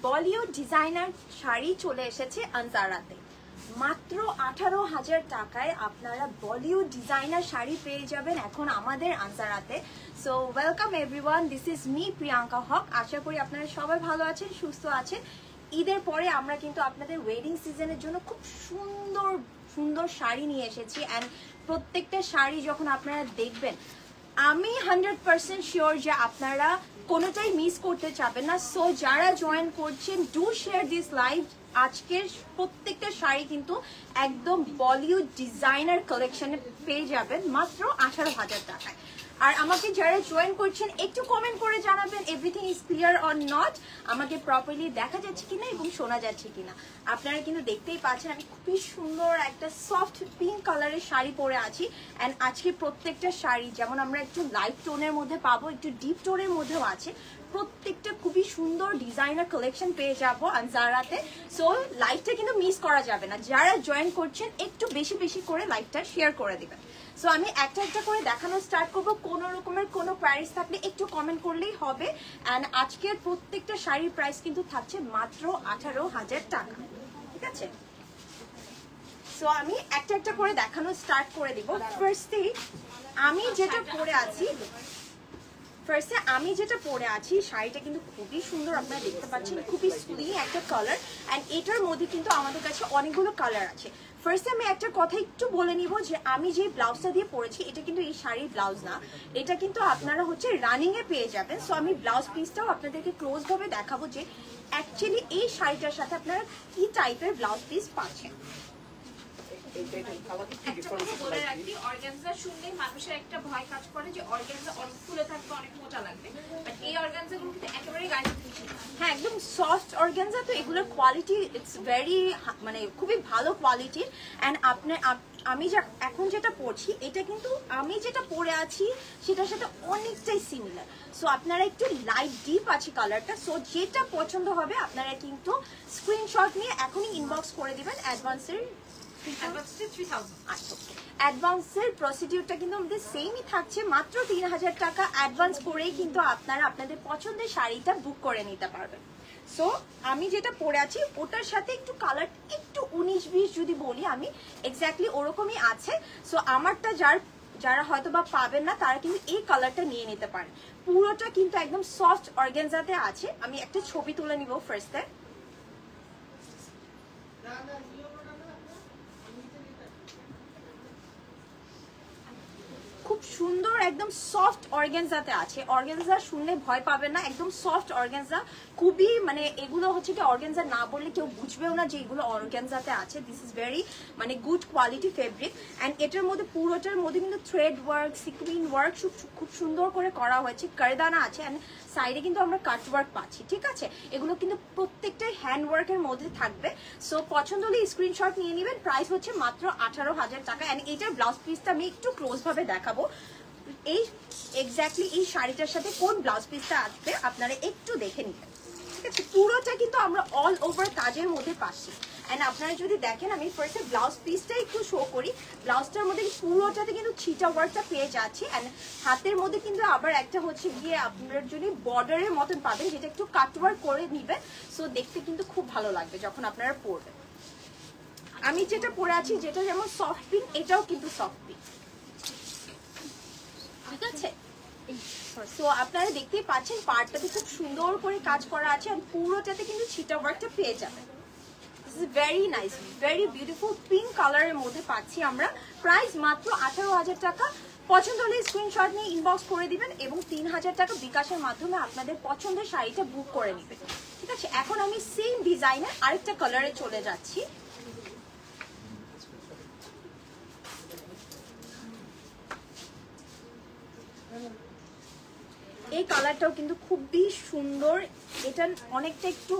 Bollywood designer sari চলে এসেছে আনজারাতে। মাত্র 18,000 টাকায় আপনারা বলিউড ডিজাইনার শাড়ি পেয়ে যাবেন এখন আমাদের আনজারাতে। So welcome everyone, this is me Priyanka Haque. আশা করি আপনারা সবাই ভালো আছেন, সুস্থ আছেন। ঈদের পরে আমরা কিন্তু আপনাদের ওয়েডিং সিজনের জন্য খুব সুন্দর সুন্দর শাড়ি নিয়ে এসেছি। অ্যান্ড প্রত্যেকটা শাড়ি যখন আপনারা দেখবেন আমি 100% শিওর যে আপনারা কোনোটাই মিস করতে চাবেন না। সো যারা জয়েন করছেন, ডু শেয়ার দিস লাইভ। আজকের প্রত্যেকটা শাড়ি কিন্তু একদম বলিউড ডিজাইনার কালেকশনে পেয়ে যাবেন মাত্র 18,000 টাকায়। আর আমাকে যারা জয়েন করছেন একটু কমেন্ট করে জানাবেন everything is clear or not, আমাকে প্রপারলি দেখা যাচ্ছে কিনা এবং শোনা যাচ্ছে কিনা। আপনারা কিন্তু দেখতেই পাচ্ছেন আমি খুবই সুন্দর একটা সফট পিঙ্ক কালারের শাড়ি পরে আছি। অ্যান্ড আজকে প্রত্যেকটা শাড়ি যেমন আমরা একটু লাইট টোনের মধ্যে পাবো, একটু ডিপ টোনের মধ্যেও আছে। প্রত্যেকটা খুবই সুন্দর ডিজাইনার কালেকশন পেয়ে যাবো আনজারাতে। সো লাইভটা কিন্তু মিস করা যাবে না। যারা জয়েন করছেন একটু বেশি বেশি করে লাইভটা শেয়ার করে দেবেন। সো আমি একটা একটা করে দেখানো স্টার্ট করবো। কোনো রকমের কোনো প্রাইস থাকলে একটু কমেন্ট করলেই হবে। অ্যান্ড আজকের প্রত্যেকটা শাড়ির প্রাইস কিন্তু থাকছে মাত্র 18,000 টাকা, ঠিক আছে? সো আমি একটা একটা করে দেখানো স্টার্ট করে দিব। ফার্স্টে আমি যেটা পরে আছি শাড়িটা কিন্তু খুবই সুন্দর, আপনারা দেখতে পাচ্ছেন খুবই স্লিম একটা কালার। অ্যান্ড এটার মধ্যে কিন্তু আমাদের কাছে অনেকগুলো কালার আছে। ফার্স্টে আমি একটা কথা একটু বলে নিব যে আমি যে ব্লাউজটা দিয়ে পরেছি এটা কিন্তু এই শাড়ির ব্লাউজ না, এটা কিন্তু আপনারা হচ্ছে রানিং এ পেয়ে যাবেন। সো আমি ব্লাউজ পিসটাও আপনাদেরকে ক্লোজ ভাবে দেখাবো যে অ্যাকচুয়ালি এই শাড়িটার সাথে আপনারা কি টাইপের ব্লাউজ পিস পাচ্ছেন। মানুষের একটা ভয় কাজ করে যে অর্গানজা অনেক ফুলে থাকবে, অনেক মোটা লাগবে, বাট এই অর্গানজা গুলো কিন্তু একেবারে গায়ে। হ্যাঁ, একদম সফট অর্গানজা। তো এগুলোর কোয়ালিটি ইটস ভেরি মানে খুবই ভালো কোয়ালিটির। অ্যান্ড আমি এখন যেটা পরছি এটা কিন্তু আমি যেটা পরে আছি সেটার সাথে অনেকটাই সিমিলার। সো আপনারা একটু লাইট ডিপ আছে কালারটা। সো যেটা পছন্দ হবে আপনারা কিন্তু স্ক্রিনশট নিয়ে এখনই ইনবক্স করে দিবেন। অ্যাডভান্সের প্রসিডিউরটা কিন্তু আমাদের সেমই থাকছে, মাত্র 3,000 টাকা অ্যাডভান্স করেই কিন্তু আপনারা আপনাদের পছন্দের শাড়িটা বুক করে নিতে পারবেন। সো আমি যেটা পরে আছি ওটার সাথে একটু কালার একটু 19-20 যদি বলি আমি এক্স্যাক্টলি ওরকমই আছে। সো আমারটা যারা হয়তো বা পাবেন না তারা কিন্তু এই কালারটা নিয়ে নিতে পারেন। পুরোটা কিন্তু একদম সফট অর্গানজাতে আছে। আমি একটা ছবি তুলে নিব ফার্স্টে। খুব সুন্দর একদম সফট অর্গানজাতে আছে। অর্গানজা শুনলে ভয় পাবেন না, একদম সফট অর্গানজা। খুবই মানে এগুলো হচ্ছে কি অর্গানজা না বললে কেউ বুঝবেও না যে এগুলো অর্গানজাতে আছে। দিস ইজ ভেরি মানে গুড কোয়ালিটি ফেব্রিক। অ্যান্ড এটার মধ্যে পুরোটার মধ্যে কিন্তু থ্রেড ওয়ার্ক, সিকুইন ওয়ার্ক খুব সুন্দর করে করা হয়েছে। কারদানা আছে অ্যান্ড সাইডে কিন্তু আমরা কাট ওয়ার্ক পাচ্ছি, ঠিক আছে? এগুলো কিন্তু প্রত্যেকটাই হ্যান্ড ওয়ার্কের মধ্যে থাকবে। সো পছন্দ হলে স্ক্রিনশট নিয়ে নেবেন। প্রাইস হচ্ছে মাত্র 18,000 টাকা। অ্যান্ড এইটার ব্লাউজ পিসটা আমি একটু ক্লোজ ভাবে দেখাবো। এই এক্স্যাক্টলি এই শাড়িটার সাথে কোন ব্লাউজ পিসটা আসবে আপনারা একটু দেখে নিবেন, ঠিক আছে? পুরোটা কিন্তু আমরা অল ওভার কাজের মধ্যে পাচ্ছি। অ্যান্ড আপনারা যদি দেখেন আমি ফার্স্টে ব্লাউজ পিসটা একটু শো করি। ব্লাউজটার মধ্যে পুরোটাতে কিন্তু ছিটা ওয়ার্কটা পেয়ে যাচ্ছি। অ্যান্ড হাতের মধ্যে কিন্তু আবার একটা হচ্ছে গিয়ে আপনার যদি বর্ডারের মতন পাবেন যেটা একটু কাট ওয়ার্ক করে নিবেন। সো দেখতে কিন্তু খুব ভালো লাগবে যখন আপনারা পরবেন। আমি যেটা পরে আছি যেটা যেমন সফট পিঙ্ক, এটাও কিন্তু সফট পিঙ্ক, ঠিক আছে? সো আপনারা দেখতেই পাচ্ছেন পার্টটাতে খুব সুন্দর করে কাজ করা আছে। আর পুরোটাতে কিন্তু ছিটা ওয়ার্কটা পেয়ে যাবেন। This is very nice, very beautiful pink কালারের মধ্যে পাচ্ছি আমরা। প্রাইস মাত্র 18,000 টাকা। পছন্দ হলে স্ক্রিনশট নিয়ে ইনবক্স করে দিবেন এবং 3,000 টাকা বিকাশের মাধ্যমে আপনাদের পছন্দের শাড়িটা বুক করে নেবেন, ঠিক আছে? এখন আমি সেম ডিজাইনের আরেকটা কালারে চলে যাচ্ছি। এই কালারটাও কিন্তু খুবই সুন্দর। এটা অনেকটা একটু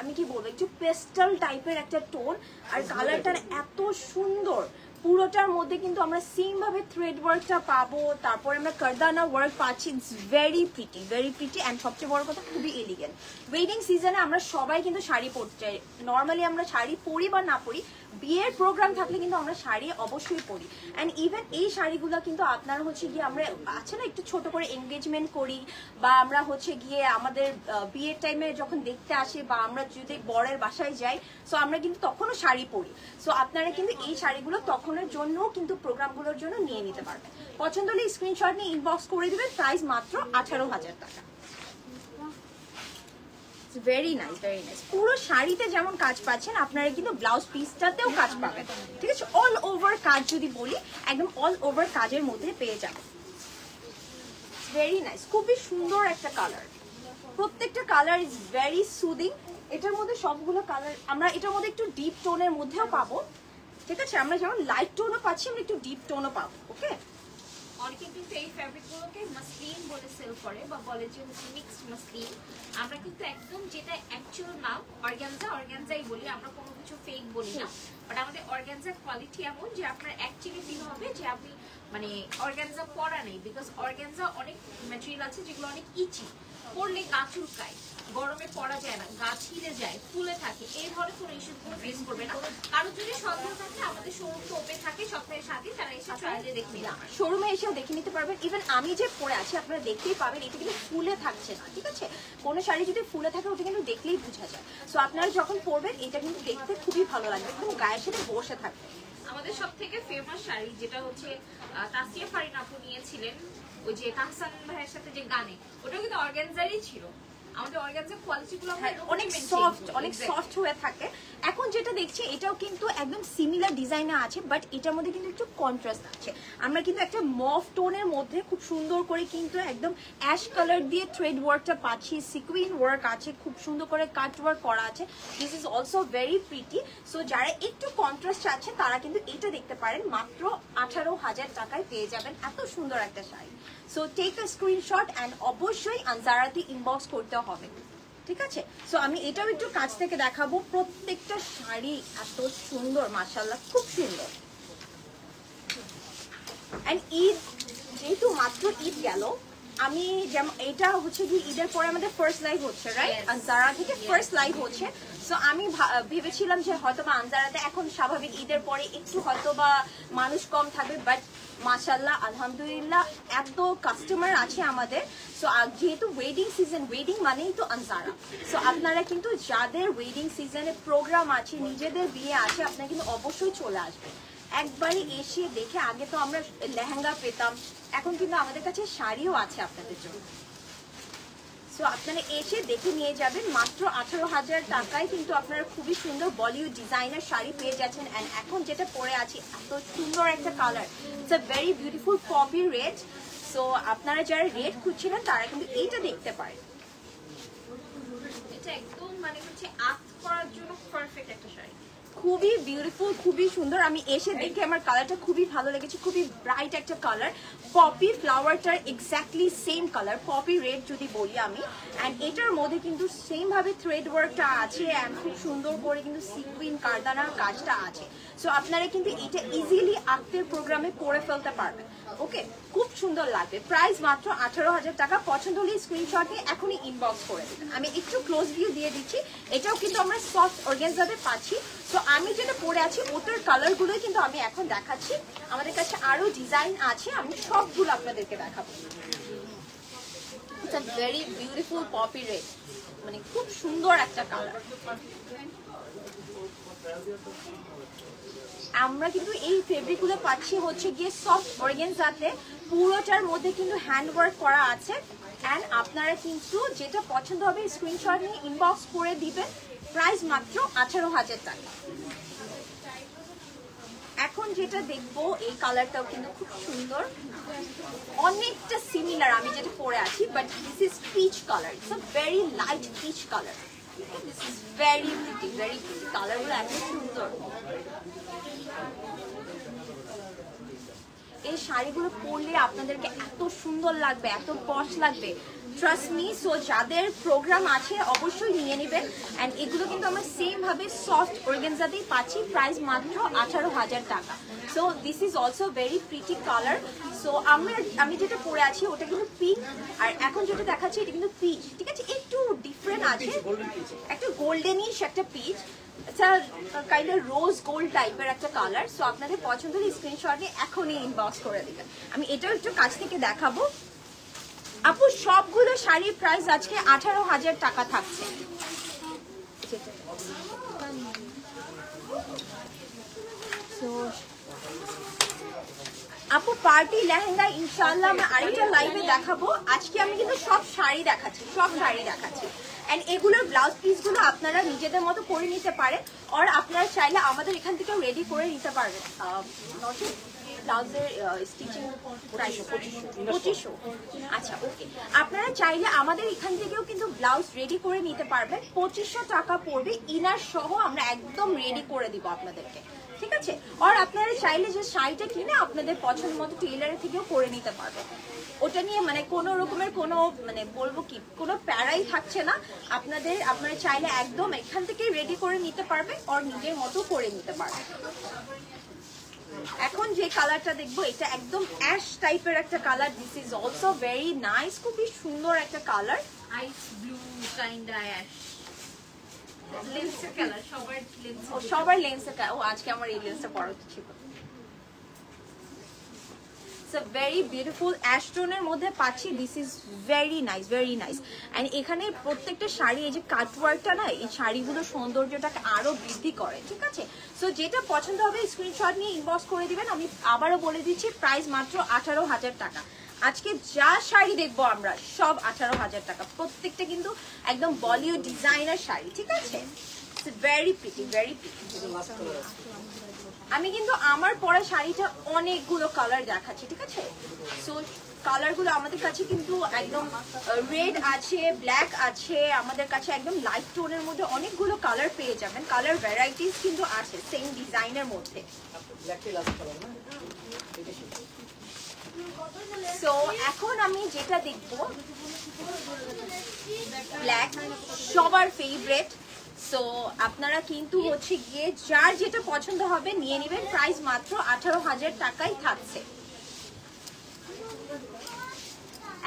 আমি কি বলবো একটু পেস্টাল টাইপের একটা টোন। আর কালারটা এত সুন্দর পুরোটার মধ্যে কিন্তু আমরা সেম ভাবে থ্রেড ওয়ার্কটা পাবো, তারপরে আমরা কারদানা ওয়ার্ক পাচ্ছি। ইটস ভেরি প্রিটি অ্যান্ড সবচেয়ে বড় কথা খুবই এলিগেন্ট। ওয়েডিং সিজনে আমরা সবাই কিন্তু শাড়ি পরতে চাই। নর্মালি আমরা শাড়ি পরি বা না পরি, বিয়ের প্রোগ্রাম থাকলে কিন্তু আমরা শাড়ি অবশ্যই পরি। অ্যান্ড ইভেন এই শাড়িগুলো কিন্তু আপনারা হচ্ছে গিয়ে আমরা আছে না একটু ছোট করে এনগেজমেন্ট করি, বা আমরা হচ্ছে গিয়ে আমাদের বিয়ের টাইমে যখন দেখতে আসে, বা আমরা যদি বরের বাসায় যাই, সো আমরা কিন্তু তখনও শাড়ি পরি। সো আপনারা কিন্তু এই শাড়িগুলো তখনের জন্য কিন্তু প্রোগ্রামগুলোর জন্য নিয়ে নিতে পারবেন। পছন্দ হলে স্ক্রিনশট নিয়ে ইনবক্স করে দিবেন। প্রাইস মাত্র 18,000 টাকা। Very nice, very nice. পুরো শাড়িতে যেমন কাজ পাচ্ছেন, আপনারা কিন্তু ব্লাউজ পিসটাতেও কাজ পাবেন, ঠিক আছে? অল ওভার কাজ যদি বলি, একদম অল ওভার কাজের মধ্যে পেয়ে যাবেন। ভেরি নাইস, খুবই সুন্দর একটা কালার। প্রত্যেকটা কালার ইজ ভেরি সুদিং। এটার মধ্যে সবগুলো কালার আমরা এটার মধ্যে একটু ডিপ টোনের মধ্যেও পাবো, ঠিক আছে? আমরা যেমন লাইট টোনও পাচ্ছি, আমরা একটু ডিপ টোনও পাবো। ওকে, অনেকে কিন্তু এই ফ্যাব্রিকগুলোকে মাসলিন বলে সেল করে বা বলে যে মিক্সড মাসলিন। আমরা কিন্তু একদম যেটা অ্যাকচুয়াল নাম অর্গানজাই বলি, আমরা কোনো কিছু ফেক বলি না। বাট আমাদের অর্গানজার কোয়ালিটি এমন যে আপনার অ্যাকচুয়ালি ফিল হবে যে আপনি মানে অর্গানজা পরা নেই। বিকজ অর্গানজা অনেক ম্যাটেরিয়াল আছে যেগুলো অনেক ইচি, পরলে গা চুলকায়, গরমে পরা যায় না, গা ছিঁড়ে যায়, ফুলে থাকে। এই ধরনের কোনো ইস্যুগুলো ফেস করবে না। কারো যদি সন্দেহ থাকে, আমাদের শোরুম তো ওপেন থাকে সপ্তাহে 7 দিন, তারা এসে ট্রায়ালে দেখে নিতে পারে। শোরুমে এসেও দেখে নিতে পারবেন। ইভেন আমি যে পরে আছি আপনারা দেখতেই পাবেন, এটা কিন্তু ফুলে থাকছে না, ঠিক আছে? কোনো শাড়ি যদি ফুলে থাকে ওটা কিন্তু দেখলেই বোঝা যায়। সো আপনারা যখন পরবেন এটা কিন্তু দেখতে খুবই ভালো লাগবে, একদম গায়ের সাথে বসে থাকবে। আমাদের সব থেকে ফেমাস শাড়ি যেটা হচ্ছে তাসিয়া ফারিন আপু নিয়েছিলেন ওই যে তাহসান ভাইয়ের সাথে যে গানে, ওটাও কিন্তু অর্গানজারই ছিল। আমাদের অর্গানজার কোয়ালিটিগুলো অনেক সফট হয়ে থাকে। এখন যেটা দেখছি এটাও কিন্তু একদম সিমিলার ডিজাইনে আছে, বাট এটার মধ্যে কিন্তু একটু কন্ট্রাস্ট আছে। আমরা কিন্তু একটা মফ টোনের মধ্যে খুব সুন্দর করে কিন্তু একদম অ্যাশ কালার দিয়ে থ্রেড ওয়ার্কটা পাচ্ছি, সিকুইন ওয়ার্ক আছে, খুব সুন্দর করে কাট ওয়ার্ক করা আছে। This is also very pretty. So যারা একটু কন্ট্রাস্ট চাচ্ছে তারা কিন্তু এটা দেখতে পারেন। মাত্র 18,000 টাকায় পেয়ে যাবেন এত সুন্দর একটা sari. So take a screenshot and অবশ্যই আনজারাতে ইনবক্স করতে হবে, ঠিক আছে? সো আমি এটাও একটু কাছ থেকে দেখাবো। প্রত্যেকটা শাড়ি এত সুন্দর, মাশাআল্লাহ, খুব সুন্দর। এন্ড ঈদ যেহেতু মাত্র ঈদ গেল, আমি যেমন এটা হচ্ছে কি ঈদের পরে আমাদের ফার্স্ট লাইভ হচ্ছে, রাইট? আনজারা থেকে ফার্স্ট লাইভ হচ্ছে। সো আমি ভেবেছিলাম যে হয়তো বা আনজারাতে এখন স্বাভাবিক ঈদের পরে একটু হয়তো বা মানুষ কম থাকবে, বাট মাশাআল্লাহ আলহামদুলিল্লাহ এত কাস্টমার আছে আমাদের। সো যেহেতু ওয়েডিং সিজন, ওয়েডিং মানেই তো আনজারা। সো আপনারা কিন্তু যাদের ওয়েডিং সিজনে প্রোগ্রাম আছে, নিজেদের বিয়ে আছে, আপনারা কিন্তু অবশ্যই চলে আসবেন। একবারে এসে দেখে, আগে তো আমরা লেহেঙ্গা পেতাম, এখন কিন্তু আমাদের কাছে শাড়িও আছে আপনাদের জন্য। সো আপনারা এসে দেখে নিয়ে যাবেন। মাত্র 18,000 টাকায় কিন্তু আপনারা খুবই সুন্দর বলিউড ডিজাইনার শাড়ি পেয়ে যাচ্ছেন। অ্যান্ড এখন যেটা পরে আছি এত সুন্দর একটা colour, it's a very beautiful poppy red. So আপনারা যারা রেড খুঁজছিলেন তারা কিন্তু এইটা দেখতে পারেন। এটা একদম মানে হচ্ছে আর্ট করার জন্য পারফেক্ট একটা শাড়ি, খুবই বিউটিফুল, খুবই সুন্দর। আমি এসে দেখে আমার কালারটা খুবই ভালো লেগেছে, খুবই ব্রাইট একটা কালার। পপি ফ্লাওয়ারটার exactly same colour, poppy red যদি বলি আমি। অ্যান্ড এটার মধ্যে কিন্তু সেম ভাবে থ্রেড ওয়ার্কটা আছে, অ্যান্ড খুব সুন্দর করে কিন্তু সিকুইন কারদানার কাজটা আছে। সো আপনারা কিন্তু এটা ইজিলি আক্তের প্রোগ্রামে পরে ফেলতে পারবেন। ওকে, খুব সুন্দর লাগবে। প্রাইস মাত্র 18,000 টাকা। পছন্দ হলে স্ক্রিনশট নিয়ে এখনই ইনবক্স করে দেবেন। আমি একটু ক্লোজ ভিউ দিয়ে দিচ্ছি। এটাও কিন্তু আমরা সফট অর্গানজাতে পাচ্ছি। তো আমি যেটা পরে আছি ওটার কালারগুলোই কিন্তু আমি এখন দেখাচ্ছি। আমাদের কাছে আরো ডিজাইন আছে, আমি সবগুলো আপনাদেরকে দেখাবো। It's a very beautiful poppy red, মানে খুব সুন্দর একটা কালার। আমরা কিন্তু এই ফেব্রিকগুলো পাচ্ছি হচ্ছে গিয়ে সফট অর্গানজাতে, পুরোটার মধ্যে কিন্তু হ্যান্ড ওয়ার্ক করা আছে। অ্যান্ড আপনারা কিন্তু যেটা পছন্দ হবে স্ক্রিনশট নিয়ে ইনবক্স করে দিবেন। প্রাইস মাত্র 18,000 টাকা। এখন যেটা দেখবো এই কালারটাও কিন্তু খুব সুন্দর, অনেকটা সিমিলার আমি যেটা পরে আছি, but this is peach colour. It's a very light peach colour. This is very pretty, very pretty. কালারগুলো এত সুন্দর। এই শাড়িগুলো পরলে আপনাদেরকে এত সুন্দর লাগবে, এত পশ লাগবে। Trust me. সো যাদের প্রোগ্রাম আছে অবশ্যই নিয়ে নেবেন। অ্যান্ড এগুলো কিন্তু আমরা সেম ভাবে সফট অর্গানজাতেই পাচ্ছি, প্রাইস মাত্র 18,000 টাকা। So this is also very pretty colour. So আমি যেটা পরে আছি ওটা কিন্তু পিঙ্ক, আর এখন যেটা দেখাচ্ছি এটা কিন্তু পিচ, ঠিক আছে, একটু ডিফারেন্ট আছে, একটা গোল্ডেনিশ একটা পিচ, আচ্ছা কাইন্ড অফ রোজ গোল্ড টাইপের একটা কালার। সো আপনাদের পছন্দ হলে স্ক্রিনশট নিয়ে এখনই ইনবক্স করে দিবেন। আমি এটাও একটু কাছ থেকে দেখাবো। আপু সবগুলো শাড়ির প্রাইস আজকে 18,000 টাকা থাকছে। আপু পার্টি লেহেঙ্গা ইনশাআল্লাহ আমরা আরেকটা লাইভে দেখাবো। আজকে আমি কিন্তু সব শাড়ি দেখাচ্ছি। এন্ড এগুলোর ব্লাউজ পিসগুলো আপনারা নিজেদের মতো করে নিতে পারেন, আর আপনারা চাইলে আমাদের এখান থেকে রেডি করে নিতে পারবেন। ব্লাউজের স্টিচিং প্রাইস 2500। আচ্ছা ওকে, আপনারা চাইলে আমাদের এখান থেকেও কিন্তু ব্লাউজ রেডি করে নিতে পারবেন। 2500 টাকা পড়বে, ইনার সহ আমরা একদম রেডি করে দিব আপনাদেরকে, ঠিক আছে। আর আপনারা চাইলে যে শাড়িটা কিনে আপনাদের পছন্দ মতো টেইলারের থেকেও করে নিতে পারবেন। ওটা নিয়ে মানে কোনো রকমের কোনো মানে বলবো কি কোনো প্যারাই থাকছে না আপনারা চাইলে একদম এখান থেকে রেডি করে নিতে পারবেন আর নিজের মতো করে নিতে পারবেন। এখন যে কালারটা দেখবো এটা একদম অ্যাশ টাইপের একটা colour. This is also very nice, খুবই সুন্দর একটা কালার, আইস ব্লু কাইন্ড অ্যাশ লেন্সের কালার, সবার লেন্সের কালার। ও আজকে আমার এই লেন্সটা পরা ছিল। ভেরি বিউটিফুল অ্যাশ টোনের মধ্যে পাচ্ছি। This is very nice. And এখানে প্রত্যেকটা শাড়ি এই যে কাটওয়ার্কটা না, এই শাড়িগুলো সৌন্দর্যটাকে আরো বৃদ্ধি করে, ঠিক আছে। সো যেটা পছন্দ হবে স্ক্রিনশট নিয়ে ইনবক্স করে দিবেন। আমি আবারও বলে দিচ্ছি প্রাইস মাত্র 18,000 টাকা। আজকে যা শাড়ি দেখবো আমরা সব 18,000 টাকা, প্রত্যেকটা কিন্তু একদম বলিউড ডিজাইনার শাড়ি, ঠিক আছে। Very pretty. আমি কিন্তু আমার পরা শাড়িটা অনেকগুলো কালার দেখাচ্ছি, ঠিক আছে। সো কালারগুলো আমাদের কাছে কিন্তু একদম রেড আছে, ব্ল্যাক আছে, আমাদের কাছে একদম লাইট টোনের মধ্যে অনেকগুলো কালার পেয়ে যাবেন। কালার ভ্যারাইটিস কিন্তু আছে সেম ডিজাইনের মধ্যে। সো এখন আমি যেটা দেখবো ব্ল্যাক, সবার ফেভারিট। সো আপনারা কিন্তু হচ্ছে গিয়ে যার যেটা পছন্দ হবে নিয়ে নেবেন। প্রাইস মাত্র 18,000 টাকাই থাকছে।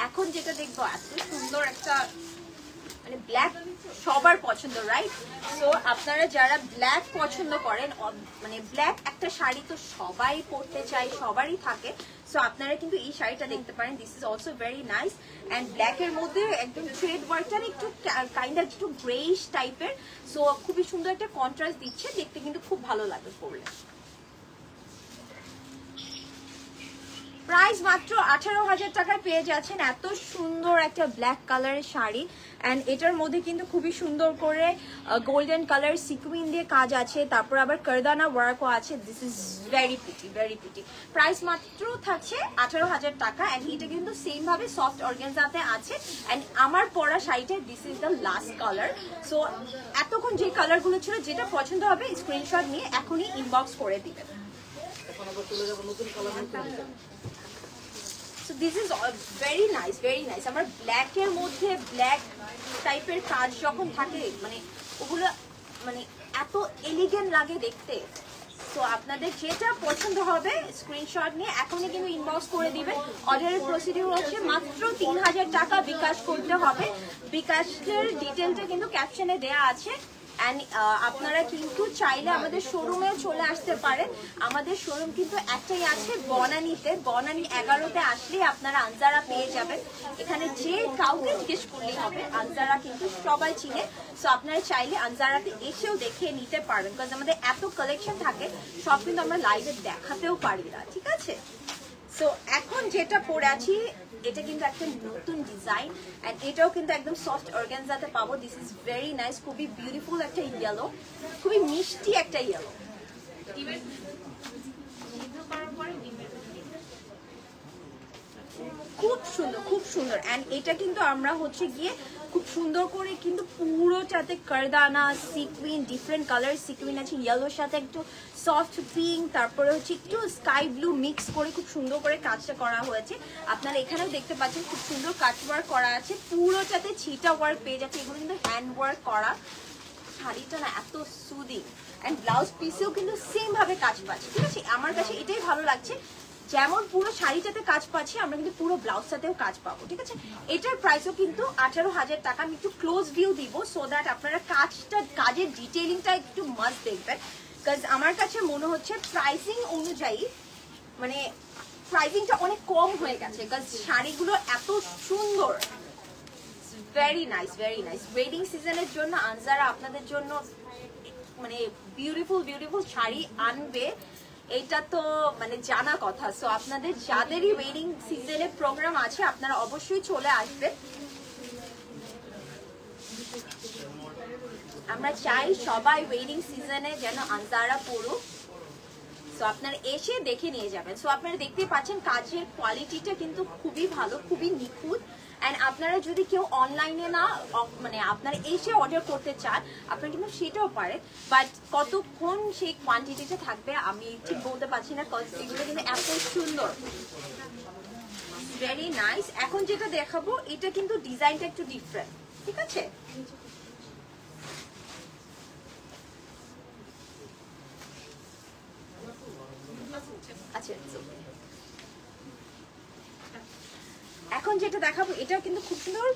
এখন যেটা দেখবো এত সুন্দর একটা মানে ব্ল্যাক সবার পছন্দ, রাইট। সো আপনারা যারা ব্ল্যাক পছন্দ করেন, মানে ব্ল্যাক একটা শাড়ি তো সবাই পরতে চায়, সবারই থাকে। সো আপনারা কিন্তু এই শাড়িটা দেখতে পারেন। This is also very nice. And black এর মধ্যে একদম থ্রেড ওয়ার্কটা একটু কাইন্ড অফ একটু গ্রেইশ টাইপের। সো খুবই সুন্দর একটা কন্ট্রাস্ট দিচ্ছে, দেখতে কিন্তু খুব ভালো লাগে পরলে। প্রাইস মাত্র 18,000 টাকায় পেয়ে যাচ্ছেন এত সুন্দর একটা ব্ল্যাক কালারের শাড়ি। অ্যান্ড এটার মধ্যে কিন্তু খুবই সুন্দর করে গোল্ডেন কালার সিকুইন দিয়ে কাজ আছে, তারপর আবার কারদানা ওয়ার্কও আছে। This is very pretty. Price মাত্র থাকছে 18,000 টাকা। অ্যান্ড এটা কিন্তু সেম ভাবে সফট অর্গানজাতে আছে। অ্যান্ড আমার পরা শাড়িটা this is the last colour. So এতক্ষণ যে কালারগুলো ছিল যেটা পছন্দ হবে স্ক্রিনশট নিয়ে এখনই ইনবক্স করে দিবেন। So this is very nice. আমার ব্ল্যাকের মধ্যে ব্ল্যাক টাইপের কাজ যখন থাকে মানে ওগুলো মানে এত এলিগেন্ট লাগে দেখতে। সো আপনাদের যেটা পছন্দ হবে স্ক্রিনশট নিয়ে এখনই কিন্তু ইনবক্স করে দিবেন। অর্ডারের প্রসিডিউর হচ্ছে মাত্র 3,000 টাকা বিকাশ করতে হবে। বিকাশের ডিটেলটা কিন্তু ক্যাপশনে দেয়া আছে। অ্যান্ড আপনারা কিন্তু চাইলে আমাদের শোরুমেও চলে আসতে পারেন। আমাদের শোরুম কিন্তু একটাই আছে বনানীতে। বনানী 11-তে আসলেই আপনারা আনজারা পেয়ে যাবেন। এখানে যে কাউকে জিজ্ঞেস করলেই হবে, আনজারা কিন্তু সবাই চিনে। সো আপনারা চাইলে আনজারাতে এসেও দেখে নিতে পারবেন, বিকজ আমাদের এত কালেকশন থাকে সব কিন্তু আমরা লাইভে দেখাতেও পারি না, ঠিক আছে। সো এখন যেটা পরে আছি এটা কিন্তু একটা নতুন ডিজাইন, এন্ড এটাও কিন্তু একদম সফট অর্গানজাতে পাবো। দিস ইজ ভেরি নাইস, খুবই বিউটিফুল একটা ইয়েলো, খুবই মিষ্টি একটা ইয়েলো। খুব সুন্দর, খুব সুন্দর। অ্যান্ড এটা কিন্তু আমরা হচ্ছে গিয়ে খুব সুন্দর করে কিন্তু পুরোটাতে কারদানা সিকুইন, ডিফারেন্ট কালার সিকুইন আছে, ইয়েলোর সাথে একটু সফট পিঙ্ক, তারপরে হচ্ছে একটু স্কাই ব্লু মিক্স করে খুব সুন্দর করে কাজটা করা হয়েছে। আপনারা এখানেও দেখতে পাচ্ছেন খুব সুন্দর কাজ ওয়ার্ক করা আছে, পুরোটাতে ছিটা ওয়ার্ক পেয়ে যাচ্ছে। এগুলো কিন্তু হ্যান্ড ওয়ার্ক করা। শাড়িটা না এত সুদিং, অ্যান্ড ব্লাউজ পিসেও কিন্তু সেম ভাবে কাজ পাচ্ছে, ঠিক আছে? আমার কাছে এটাই ভালো লাগছে, যেমন পুরো শাড়িটাতে কাজ পাচ্ছি আমরা কিন্তু পুরো ব্লাউজটাতেও কাজ পাবো, ঠিক আছে? এটার প্রাইসও কিন্তু 18,000 টাকা। আমি একটু ক্লোজ ভিউ দিব সো দ্যাট আপনারা কাজের ডিটেইলিংটা একটু মাস্ট দেখবেন, বিকজ আমার কাছে মনে হচ্ছে প্রাইসিং অনুযায়ী মানে প্রাইসিংটা অনেক কম হয়ে গেছে, বিকজ শাড়িগুলো এত সুন্দর। Very nice, very nice. Wedding সিজনের জন্য আনজারা আপনাদের জন্য মানে বিউটিফুল শাড়ি আনবে, এটা তো মানে জানা কথা। সো আপনাদের যাদেরই ওয়েডিং সিজনে প্রোগ্রাম আছে আপনারা অবশ্যই চলে আসবেন। আমরা চাই সবাই ওয়েডিং সিজনে যেন আনজারা পড়ুক। সো আপনারা এসে দেখে নিয়ে যাবেন। সো আপনারা দেখতে পাচ্ছেন কাজের কোয়ালিটিটা কিন্তু খুবই ভালো, খুবই নিখুঁত। অ্যান্ড আপনারা যদি কেউ অনলাইনে না মানে আপনারা এসে অর্ডার করতে চান আপনারা কিন্তু সেটাও পারেন, বাট কতক্ষণ সেই কোয়ান্টিটিটা থাকবে আমি ঠিক বলতে পারছি না, কজ এগুলো কিন্তু এত সুন্দর, ভেরি নাইস। এখন যেটা দেখাবো এটা কিন্তু ডিজাইনটা একটু ডিফারেন্ট, ঠিক আছে? আচ্ছা, এখন যেটা দেখাবো এটাও কিন্তু খুব সুন্দর।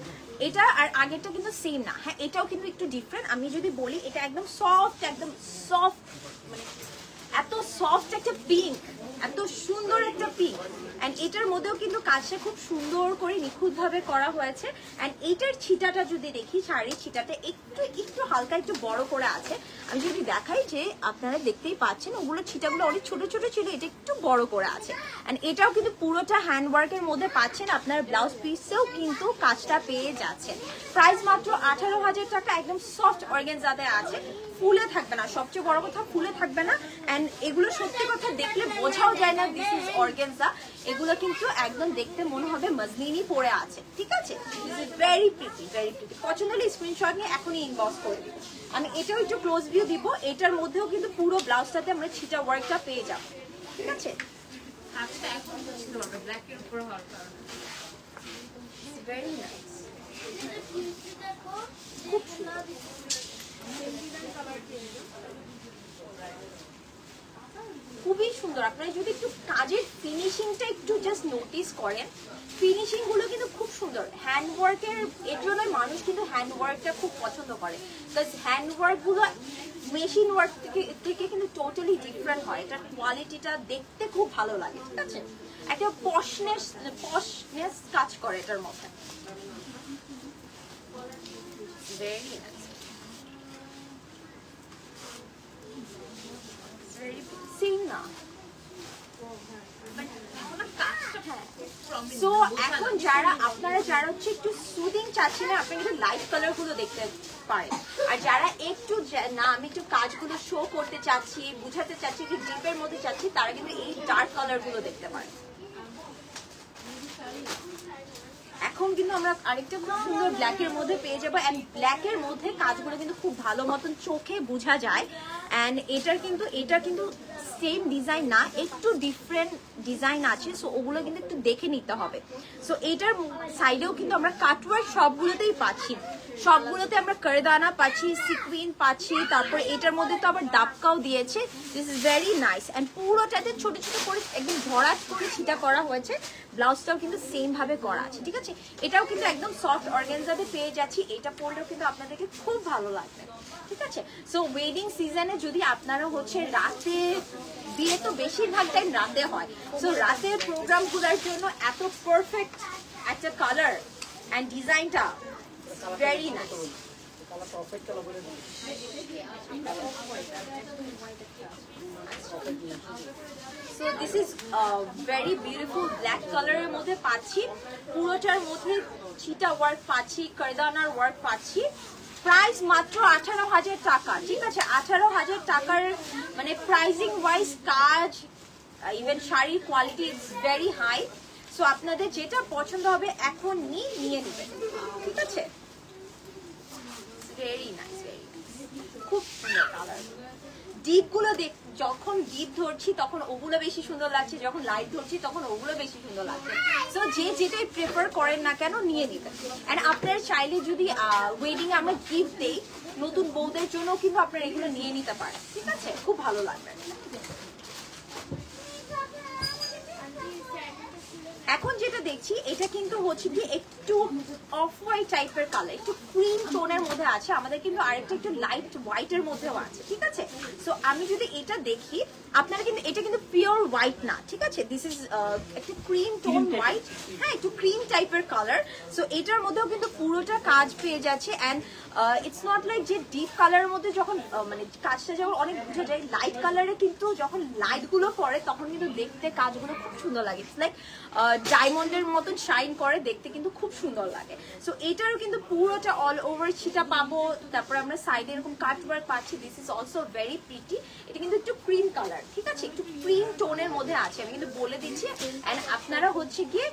এটা আর আগেরটা কিন্তু সেম না, হ্যাঁ এটাও কিন্তু একটু ডিফারেন্ট। আমি যদি বলি এটা একদম সফট মানে এত সফট একটা পিঙ্ক, এত সুন্দর একটা পিঙ্ক। অ্যান্ড এটার মধ্যেও কিন্তু কাজটা খুব সুন্দর করে নিখুঁতভাবে করা হয়েছে। অ্যান্ড এইটার ছিটাটা যদি দেখি, শাড়ির ছিটাটা একটু হালকা একটু বড় করে আছে। আমি যদি দেখাই যে আপনারা দেখতেই পাচ্ছেন ওগুলো ছিটাগুলো অনেক ছোট ছোট ছিল, এটা একটু বড় করে আছে। অ্যান্ড এটাও কিন্তু পুরোটা হ্যান্ড ওয়ার্কের মধ্যে পাচ্ছেন, আপনার ব্লাউজ পিসেও কিন্তু কাজটা পেয়ে যাচ্ছেন। প্রাইস মাত্র 18,000 টাকা। একদম সফট অর্গানজাতে আছে, ফুলে থাকবে না, সবচেয়ে বড় কথা ফুলে থাকবে না। অ্যান্ড এগুলো সত্যি কথা দেখলে বোঝাও যায় না দিস ইজ অর্গানজা, এগুলো কিন্তু একদম দেখতে মনে হবে মজলিনই পরে আছে, ঠিক আছে? This is very pretty, very pretty. পছন্দ হলে স্ক্রিনশট নিয়ে এখনই ইনবক্স করে দিন। আমি এটাও একটু ক্লোজ ভিউ দিব, এটার মধ্যেও কিন্তু পুরো ব্লাউজটাতে আমরা ছিটা ওয়ার্কটা পেয়ে যাব, ঠিক আছে? ভেরি নাইস, খুব সুন্দর। খুবই সুন্দর। আপনারা যদি একটু কাজের ফিনিশিংটা একটু জাস্ট নোটিস করেন, ফিনিশিং গুলো কিন্তু খুব সুন্দর। হ্যান্ড ওয়ার্কের এর জন্য মানুষ কিন্তু হ্যান্ড ওয়ার্কটা খুব পছন্দ করে, বিকজ হ্যান্ড ওয়ার্ক গুলো মেশিন ওয়ার্ক থেকে কিন্তু টোটালি ডিফারেন্ট হয়। এটার কোয়ালিটিটা দেখতে খুব ভালো লাগে, ঠিক আছে? একটা পশনেস কাজ করে এটার মধ্যে। ভেরি নাইস, সেম না। সো এখন আপনারা যারা হচ্ছে একটু সুদিং চাচ্ছেন আপনারা কিন্তু লাইট কালার গুলো দেখতে পারেন, আর যারা একটু না আমি একটু কাজগুলো শো করতে চাচ্ছি, বুঝাতে চাচ্ছি, একটু ডিপের মধ্যে চাচ্ছি, তারা কিন্তু এই ডার্ক কালার গুলো দেখতে পারেন। এখন কিন্তু আমরা আরেকটা খুব সুন্দর ব্ল্যাকের মধ্যে পেয়ে যাবো। অ্যান্ড ব্ল্যাকের মধ্যে কাজগুলো কিন্তু খুব ভালো মতন চোখে বোঝা যায়। অ্যান্ড এটা কিন্তু সেম ডিজাইন না, একটু ডিফারেন্ট ডিজাইন আছে, সো ওগুলো কিন্তু একটু দেখে নিতে হবে। সো এইটার সাইডেও কিন্তু আমরা কাটওয়ার্ক সবগুলোতেই পাচ্ছি, সবগুলোতে আমরা কারদানা পাচ্ছি, সিকুইন পাচ্ছি, তারপর এটার মধ্যে তো আবার ডাবকাও দিয়েছে। This is very nice. And পুরোটাতে ছোট ছোট করে একদম ভরাট করে ছিটা করা হয়েছে। ব্লাউজটাও কিন্তু সেম ভাবে করা আছে, ঠিক আছে? এটাও কিন্তু একদম সফট অর্গানজাতে পেয়ে যাচ্ছি। এটা পরলেও কিন্তু আপনাদেরকে খুব ভালো লাগবে, ঠিক আছে? সো ওয়েডিং সিজনে যদি আপনারা হচ্ছে রাতে, বিয়ে তো বেশিরভাগ টাইম রাতে হয়, সো রাতের প্রোগ্রামগুলোর জন্য এত পারফেক্ট একটা কালার অ্যান্ড ডিজাইনটা very nice. So this is very beautiful black color এর মধ্যে পাচ্ছি, পুরোটার মধ্যে ছিটা ওয়ার্ক পাচ্ছি, কারদানার ওয়ার্ক পাচ্ছি। প্রাইস মাত্র 18,000 টাকা, ঠিক আছে? 18,000 টাকার মানে প্রাইসিং ওয়াইজ কাজ, ইভেন শাড়ির quality is very high. So আপনাদের যেটা পছন্দ হবে এখন নিয়ে নেবেন, ঠিক আছে? ভেরি নাইস, ভেরি নাইস, খুব সুন্দর কালার। ডিপ গুলো যখন ডিপ ধরছি তখন ওগুলো বেশি সুন্দর লাগছে, যখন লাইট ধরছি তখন ওগুলো বেশি সুন্দর লাগছে। সো যে যেটাই প্রেফার করেন না কেন নিয়ে নেবেন। অ্যান্ড আপনার চাইলে যদি ওয়েডিং আমরা গিফট দেই নতুন বউদের জন্য, কিন্তু আপনারা এগুলো নিয়ে নিতে পারেন, ঠিক আছে? খুব ভালো লাগবে। এখন যেটা দেখছি এটা কিন্তু হচ্ছে কি একটু অফ হোয়াইট টাইপের কালার, একটু ক্রিম টোনের মধ্যে আছে। আমাদের কিন্তু আরেকটা একটু লাইট হোয়াইটের মধ্যেও আছে, ঠিক আছে? সো আমি যদি এটা দেখি, আপনারা কিন্তু এটা কিন্তু পিওর হোয়াইট না, ঠিক আছে? দিস ইজ একটা ক্রিম টোন হোয়াইট, হ্যাঁ, একটু ক্রিম টাইপের কালার। সো এটার মধ্যেও কিন্তু পুরোটা কাজ পেয়ে যাচ্ছে। অ্যান্ড ইটস নট লাইক যে ডিপ কালারের মধ্যে যখন মানে কাজটা যখন অনেক বুঝে যায়, লাইট কালারে কিন্তু যখন লাইটগুলো পড়ে তখন কিন্তু দেখতে কাজগুলো খুব সুন্দর লাগে। ইটস লাইক ডায়মন্ডের মতন শাইন করে, দেখতে কিন্তু খুব সুন্দর লাগে। সো এটারও কিন্তু পুরোটা অল ওভার ছিটা পাবো, তারপরে আমরা সাইডে এরকম কাট ওয়ার্ক পাচ্ছি। This is also very pretty. এটা কিন্তু একটু ক্রিম কালার, ঠিক আছে? একটু ক্রিম টোনের মধ্যে আছে, আমি কিন্তু বলে দিচ্ছি। অ্যান্ড আপনারা হচ্ছে গিয়ে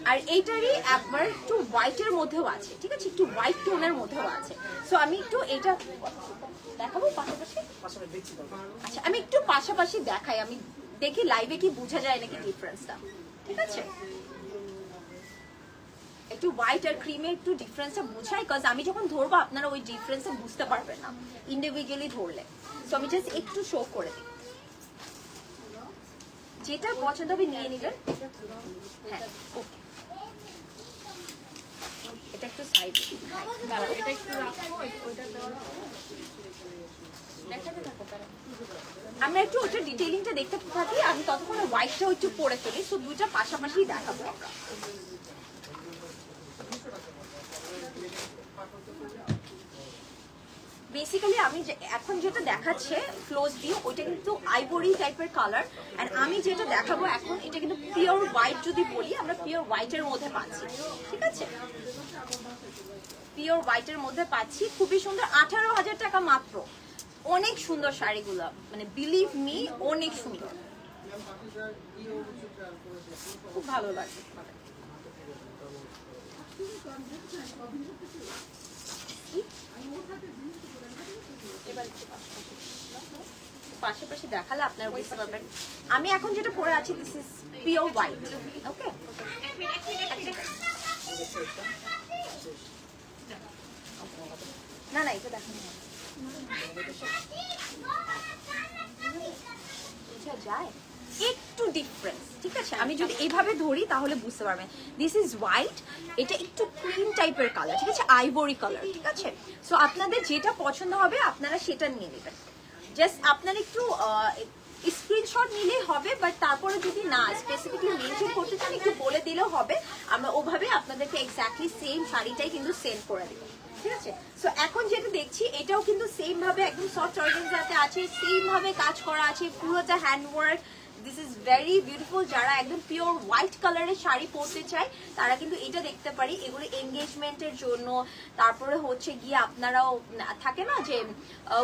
আর এইটারই একবার একটু হোয়াইটের মধ্যেও আছে, ঠিক আছে? একটু হোয়াইট টোনের মধ্যেও আছে। সো আমি একটু এটা দেখাবো পাশাপাশি। আচ্ছা, আমি একটু পাশাপাশি দেখাই, আমি দেখি লাইভে কি বোঝা যায় নাকি ডিফারেন্সটা, ঠিক আছে? একটু হোয়াইট আর ক্রিমে একটু ডিফারেন্সটা বোঝাই, কজ আমি যখন ধরবো আপনারা ওই ডিফারেন্সটা বুঝতে পারবেন না ইন্ডিভিজুয়ালি ধরলে। সো আমি জাস্ট একটু শো করে দিই, যেটা পছন্দ হবে নিয়ে নিবেন। হ্যাঁ, ওকে, এটা একটু সাইডে, এটা একটু রাখো, ওইটা দেওয়া দেখাতে থাকো। আমরা একটু ওটা ডিটেইলিংটা দেখতে থাকি, আমি ততক্ষণে হোয়াইটটাও একটু পরে ফেলি। সো দুইটা পাশাপাশি দেখাবো আমরা। বেসিক্যালি আমি এখন যেটা দেখাচ্ছে ক্লোজ ভিউ, ওইটা কিন্তু আইভরি টাইপের কালার। এন্ড আমি যেটা দেখাবো এখন এটা কিন্তু পিওর হোয়াইট, যদি বলি আমরা পিওর হোয়াইটের মধ্যে পাচ্ছি, ঠিক আছে? পিওর হোয়াইটের মধ্যে পাচ্ছি, খুবই সুন্দর। 18,000 টাকা মাত্র। অনেক সুন্দর শাড়িগুলো, মানে বিলিভ মি অনেক সুন্দর, খুব ভালো লাগে। পাশাপাশি দেখালে আপনারা বুঝতে পারবেন। আমি এখন যেটা পরে আছি দিস ইজ পিওর হোয়াইট, ওকে? না না, এটা দেখানো বুঝা যায় একটু ডিফারেন্স, ঠিক আছে? আমি যদি এইভাবে ধরি তাহলে বুঝতে পারবেন। দিস ইজ হোয়াইট, এটা একটু ক্রিম টাইপের কালার, ঠিক আছে? আইভরি কালার, ঠিক আছে? সো আপনাদের যেটা পছন্দ হবে আপনারা সেটা নিয়ে নেবেন। জাস্ট আপনারা একটু স্ক্রিনশট নিলেই হবে, বাট তারপরে যদি না স্পেসিফিকলি মেনশন করতে চান একটু বলে দিলেও হবে, আমরা ওভাবে আপনাদেরকে এক্স্যাক্টলি সেম শাড়িটাই কিন্তু সেন্ড করে দেবো, ঠিক আছে? সো এখন যেটা দেখছি এটাও কিন্তু সেম ভাবে একদম সফট অর্গানজাতে আছে, সেম ভাবে কাজ করা আছে, পুরোটা handwork. This is very beautiful. যারা একদম পিওর হোয়াইট কালারের শাড়ি পরতে চায় তারা কিন্তু এটা দেখতে পারি। এগুলো এঙ্গেজমেন্টের জন্য, তারপরে হচ্ছে গিয়ে আপনারাও থাকে না যে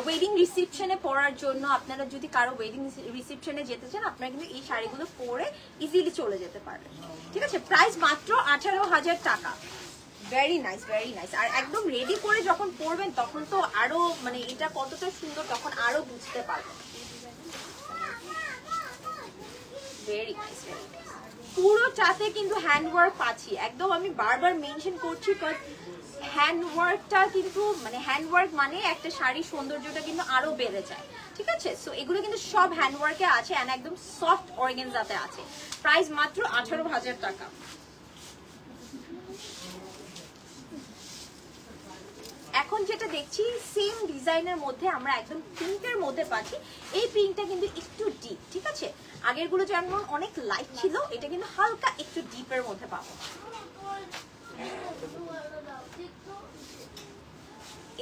ওয়েডিং রিসেপশনে পরার জন্য, আপনারা যদি কারো ওয়েডিং রিসেপশনে যেতে চান আপনারা কিন্তু এই শাড়িগুলো পরে ইজিলি চলে যেতে পারবেন, ঠিক আছে? প্রাইস মাত্র 18,000 টাকা। Very nice, very nice. আর একদম রেডি করে যখন পরবেন তখন তো আরো মানে এটা কতটা সুন্দর তখন আরো বুঝতে পারবেন। Very nice, very nice. পুরোটাতে কিন্তু হ্যান্ডওয়ার্ক পাচ্ছি, একদম আমি বারবার মেনশন করছি, কারণ হ্যান্ডওয়ার্কটা কিন্তু মানে হ্যান্ডওয়ার্ক মানে একটা শাড়ির সৌন্দর্যটা কিন্তু আরো বেড়ে যায়, ঠিক আছে? সো এগুলো কিন্তু সব হ্যান্ডওয়ার্কে আছে এন্ড একদম সফট অর্গানজাতে আছে। প্রাইস মাত্র 18,000 টাকা। এখন যেটা দেখছি সেম ডিজাইনের মধ্যে আমরা একদম পিঙ্কের মধ্যে পাচ্ছি। এই পিঙ্কটা কিন্তু একটু ডিপ, ঠিক আছে? আগের গুলো যেমন অনেক লাইট ছিল, এটা কিন্তু হালকা একটু ডিপের মধ্যে পাবো।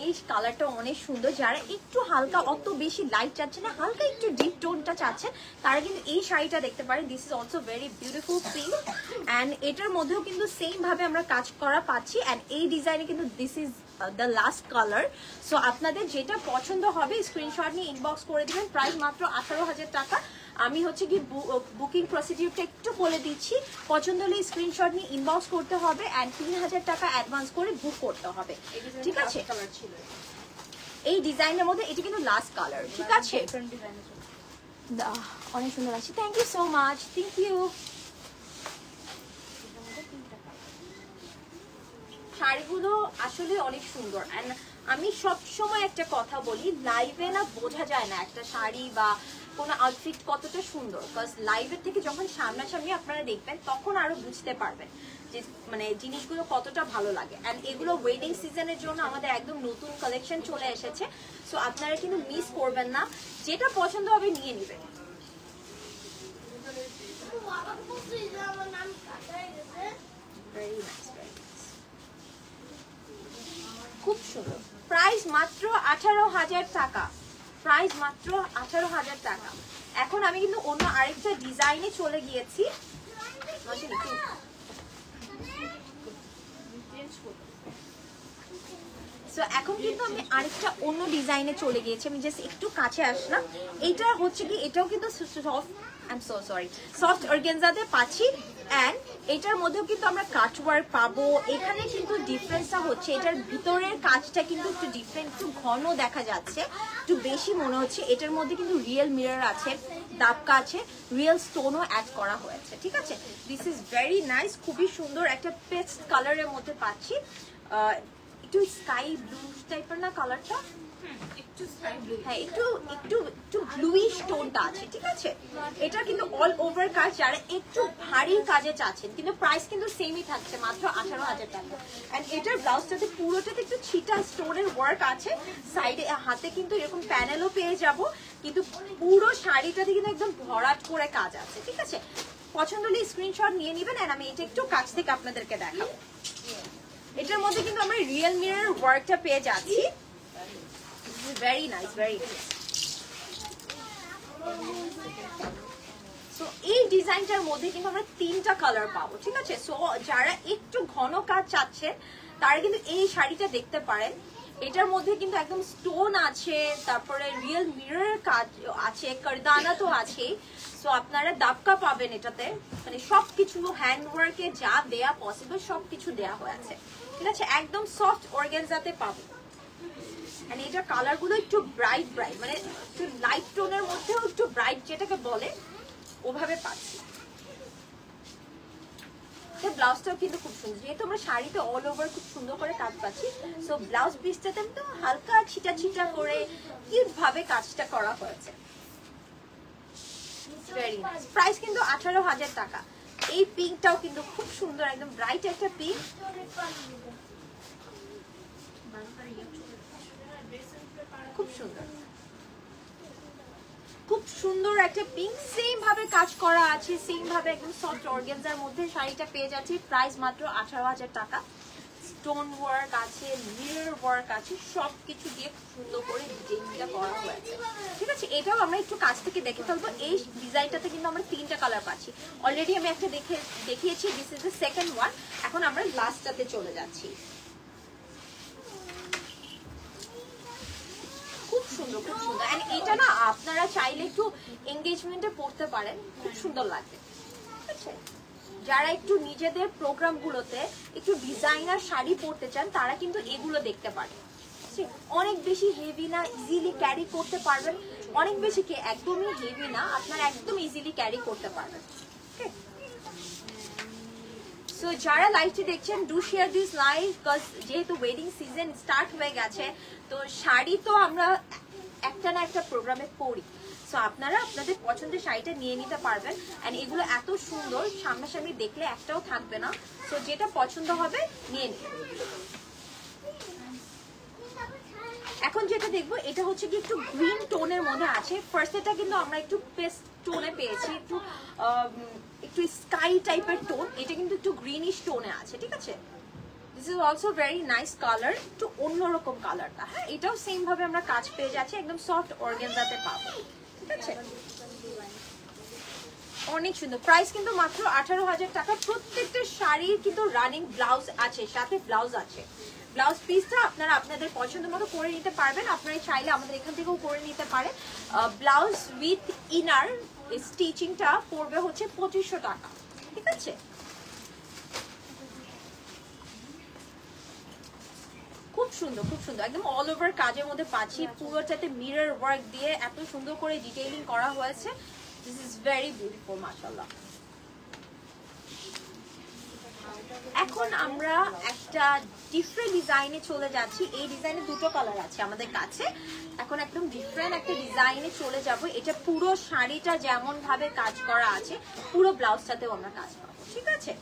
এই কালারটা অনেক সুন্দর। যারা একটু হালকা, অত বেশি লাইট চাচ্ছে না, হালকা একটু ডিপ টোনটা চাচ্ছেন, তারা কিন্তু এই শাড়িটা দেখতে পারেন। This is also very beautiful pink and এটার মধ্যেও কিন্তু সেম ভাবে আমরা কাজ করা পাচ্ছি। অ্যান্ড এই ডিজাইনে কিন্তু this is the last colour. So আপনাদের যেটা পছন্দ হবে স্ক্রিনশট নিয়ে ইনবক্স করে দিবেন। প্রাইস মাত্র 18,000 টাকা। আমি হচ্ছে কি বুকিং প্রসিডিউরটা একটু বলে দিচ্ছি। পছন্দ হলে স্ক্রিনশট নিয়ে ইনবক্স করতে হবে অ্যান্ড 3000 টাকা অ্যাডভান্স করে বুক করতে হবে, ঠিক আছে? এই ডিজাইনের মধ্যে এটা কিন্তু লাস্ট কালার, ঠিক আছে? অনেক সুন্দর আছে, thank you so much, thank you. শাড়িগুলো আসলে অনেক সুন্দর। অ্যান্ড আমি সব সময় একটা কথা বলি, লাইভে না বোঝা যায় না একটা শাড়ি বা কোনো আউটফিট কতটা সুন্দর, বিকজ লাইভের থেকে যখন সামনাসামনি আপনারা দেখবেন তখন আরো বুঝতে পারবেন যে মানে জিনিসগুলো কতটা ভালো লাগে। অ্যান্ড এগুলো ওয়েডিং সিজনের জন্য আমাদের একদম নতুন কালেকশন চলে এসেছে, সো আপনারা কিন্তু মিস করবেন না, যেটা পছন্দ হবে নিয়ে নেবেন। খুব সুন্দর, প্রাইস মাত্র 18,000 টাকা, প্রাইস মাত্র 18,000 টাকা। এখন আমি কিন্তু অন্য আরেকটা ডিজাইনে চলে গিয়েছি। সো এখন কিন্তু আমি আরেকটা অন্য ডিজাইনে চলে গিয়েছি, আমি জাস্ট একটু কাছে আসলাম। এটা হচ্ছে কি, এটাও কিন্তু soft, I am so sorry, soft অর্গানজাতে পাচ্ছি। অ্যান্ড এটার মধ্যেও কিন্তু আমরা কাটওয়ার্ক পাবো। এখানে কিন্তু ডিফারেন্সটা হচ্ছে এটার ভিতরের কাজটা কিন্তু একটু ডিফারেন্ট, একটু ঘন দেখা যাচ্ছে, একটু বেশি মনে হচ্ছে। এটার মধ্যে কিন্তু রিয়েল মিরর আছে, দাপকা আছে, রিয়েল স্টোনও অ্যাড করা হয়েছে, ঠিক আছে? দিস ইজ ভেরি নাইস, খুবই সুন্দর একটা পেস্ট কালারের মধ্যে পাচ্ছি। একটু স্কাই ব্লু টাইপের না কালারটা, হ্যাঁ একটু একটু একটু ব্লুইশ টোনটা আছে, ঠিক আছে? এটা কিন্তু অল ওভার কাজ, যারা একটু ভারী কাজে চাচ্ছেন, কিন্তু প্রাইস কিন্তু সেমই থাকছে, মাত্র 18,000 টাকা। এন্ড এটার ব্লাউজটাতে পুরোটাতে একটু ছিটা স্টোনের ওয়ার্ক আছে, সাইডে হাতে কিন্তু এরকম প্যানেলও পেয়ে যাব, কিন্তু পুরো শাড়িটাতে কিন্তু একদম ভরাট করে কাজ আছে, ঠিক আছে? পছন্দ হলে স্ক্রিনশট নিয়ে নেবেন। এন্ড আমি এটা একটু কাছ থেকে আপনাদেরকে দেখাবো। এটার মধ্যে কিন্তু আমরা রিয়েল মিরর ওয়ার্কটা পেয়ে যাচ্ছি। Very nice, very nice. So এই ডিজাইনটার মধ্যে কিন্তু আমরা 3টা কালার পাবো, ঠিক আছে? সো যারা একটু ঘন কাজ চাচ্ছেন তারা কিন্তু এই শাড়িটা দেখতে পারেন। এটার মধ্যে কিন্তু একদম স্টোন আছে, তারপরে রিয়েল মিররের কাজ আছে, কারদানা তো আছে। সো আপনারা দাপকা পাবেন এটাতে, মানে সবকিছু হ্যান্ডওয়ার্কে যা দেয়া পসিবল সবকিছু দেয়া হয়েছে, ঠিক আছে? একদম সফট অর্গানজাতে পাবেন। আর এটা কালার গুলো একটু ব্রাইট ব্রাইট, মানে একটু লাইট টোনের মধ্যেও একটু ব্রাইট যেটাকে বলে ওভাবে পাচ্ছি। ব্লাউজটাও কিন্তু খুব সুন্দর, যেহেতু আমরা শাড়িতে অল ওভার খুব সুন্দর করে কাজ পাচ্ছি। সো ব্লাউজ পিসটাতে তো হালকা ছিটা ছিটা করে কিউট ভাবে কাজটা করা হয়েছে। ভেরি নাইস, প্রাইস কিন্তু 18,000 টাকা। এই পিঙ্কটাও কিন্তু খুব সুন্দর, একদম ব্রাইট একটা পিঙ্ক, খুব সুন্দর, খুব সুন্দর একটা পিঙ্ক। সেম ভাবে কাজ করা আছে, সেম ভাবে একদম সফট অর্গানজার মধ্যে শাড়িটা পেয়ে যাচ্ছি। প্রাইস মাত্র 18,000 টাকা। স্টোন ওয়ার্ক আছে, মিরর ওয়ার্ক আছে, সবকিছু দিয়ে সুন্দর করে ডিজাইনটা করা হয়েছে, ঠিক আছে? এটাও আমরা একটু কাছ থেকে দেখে ফেলবো। এই ডিজাইনটাতে কিন্তু আমরা 3টা কালার পাচ্ছি। অলরেডি আমি একটা দেখিয়েছি, this is the second one. এখন আমরা লাস্টটাতে চলে যাচ্ছি। খুব সুন্দর, খুব সুন্দর। এন্ড এটা না আপনারা চাইলে একটু এনগেজমেন্টে পড়তে পারেন, খুব সুন্দর লাগবে, ঠিক আছে? যারা একটু নিজেদের প্রোগ্রামগুলোতে একটু ডিজাইনার শাড়ি পরতে চান তারা কিন্তু এগুলো দেখতে পারেন। অনেক বেশি হেভি না, ইজিলি ক্যারি করতে পারবেন। অনেক বেশি কি একদমই হেভি না, আপনারা একদম ইজিলি ক্যারি করতে পারবেন। সো যারা লাইভটি দেখছেন, do share this live, because যেহেতু ওয়েডিং সিজন স্টার্ট হয়ে গেছে, তো শাড়ি তো আমরা একটা না একটা প্রোগ্রামে পরি। সো আপনারা আপনাদের পছন্দের শাড়িটা নিয়ে নিতে পারবেন। অ্যান্ড এগুলো এত সুন্দর, সামনাসামনি দেখলে একটাও থাকবে না। সো যেটা পছন্দ হবে নিয়ে নিন। এখন যেটা দেখবো এটা হচ্ছে কি একটু গ্রিন টোনের মধ্যে আছে। ফার্স্ট এটা কিন্তু আমরা একটু পেস্ট টোনে পেয়েছি, একটু একটু স্কাই টাইপের টোন। এটা কিন্তু একটু গ্রিনিশ টোনে আছে, ঠিক আছে? This is also very nice colour, একটু অন্যরকম কালারটা। হ্যাঁ, এটাও সেম ভাবে আমরা কাজ পেয়ে যাচ্ছি, একদম সফট অর্গানজাতে পাবো, ঠিক আছে? অনেক সুন্দর। প্রাইস কিন্তু মাত্র 18,000 টাকা। প্রত্যেকটা শাড়ির কিন্তু রানিং ব্লাউজ আছে, সাথে ব্লাউজ আছে। ব্লাউজ পিসটা আপনারা আপনাদের পছন্দ মতো করে নিতে পারবেন। আপনারা চাইলে আমাদের এখান থেকেও করে নিতে পারেন। ব্লাউজ উইথ ইনার স্টিচিংটা পড়বে হচ্ছে 2500 টাকা, ঠিক আছে। খুব সুন্দর, খুব সুন্দর, একদম অল ওভার কাজের মধ্যে পাচ্ছি। পুরোটাতে মিরর ওয়ার্ক দিয়ে এত সুন্দর করে ডিটেইলিং করা হয়েছে। দিস ইজ ভেরি বিউটিফুল, মাশাআল্লাহ। এখন আমরা একটা ডিফারেন্ট ডিজাইনে চলে যাচ্ছি। এই ডিজাইনে দুটো কালার আছে আমাদের কাছে। এখন একদম ডিফারেন্ট একটা ডিজাইনে চলে যাব। এটা পুরো শাড়িটা যেমন ভাবে কাজ করা আছে, পুরো ব্লাউজটাতেও আমরা কাজ পাবো, ঠিক আছে।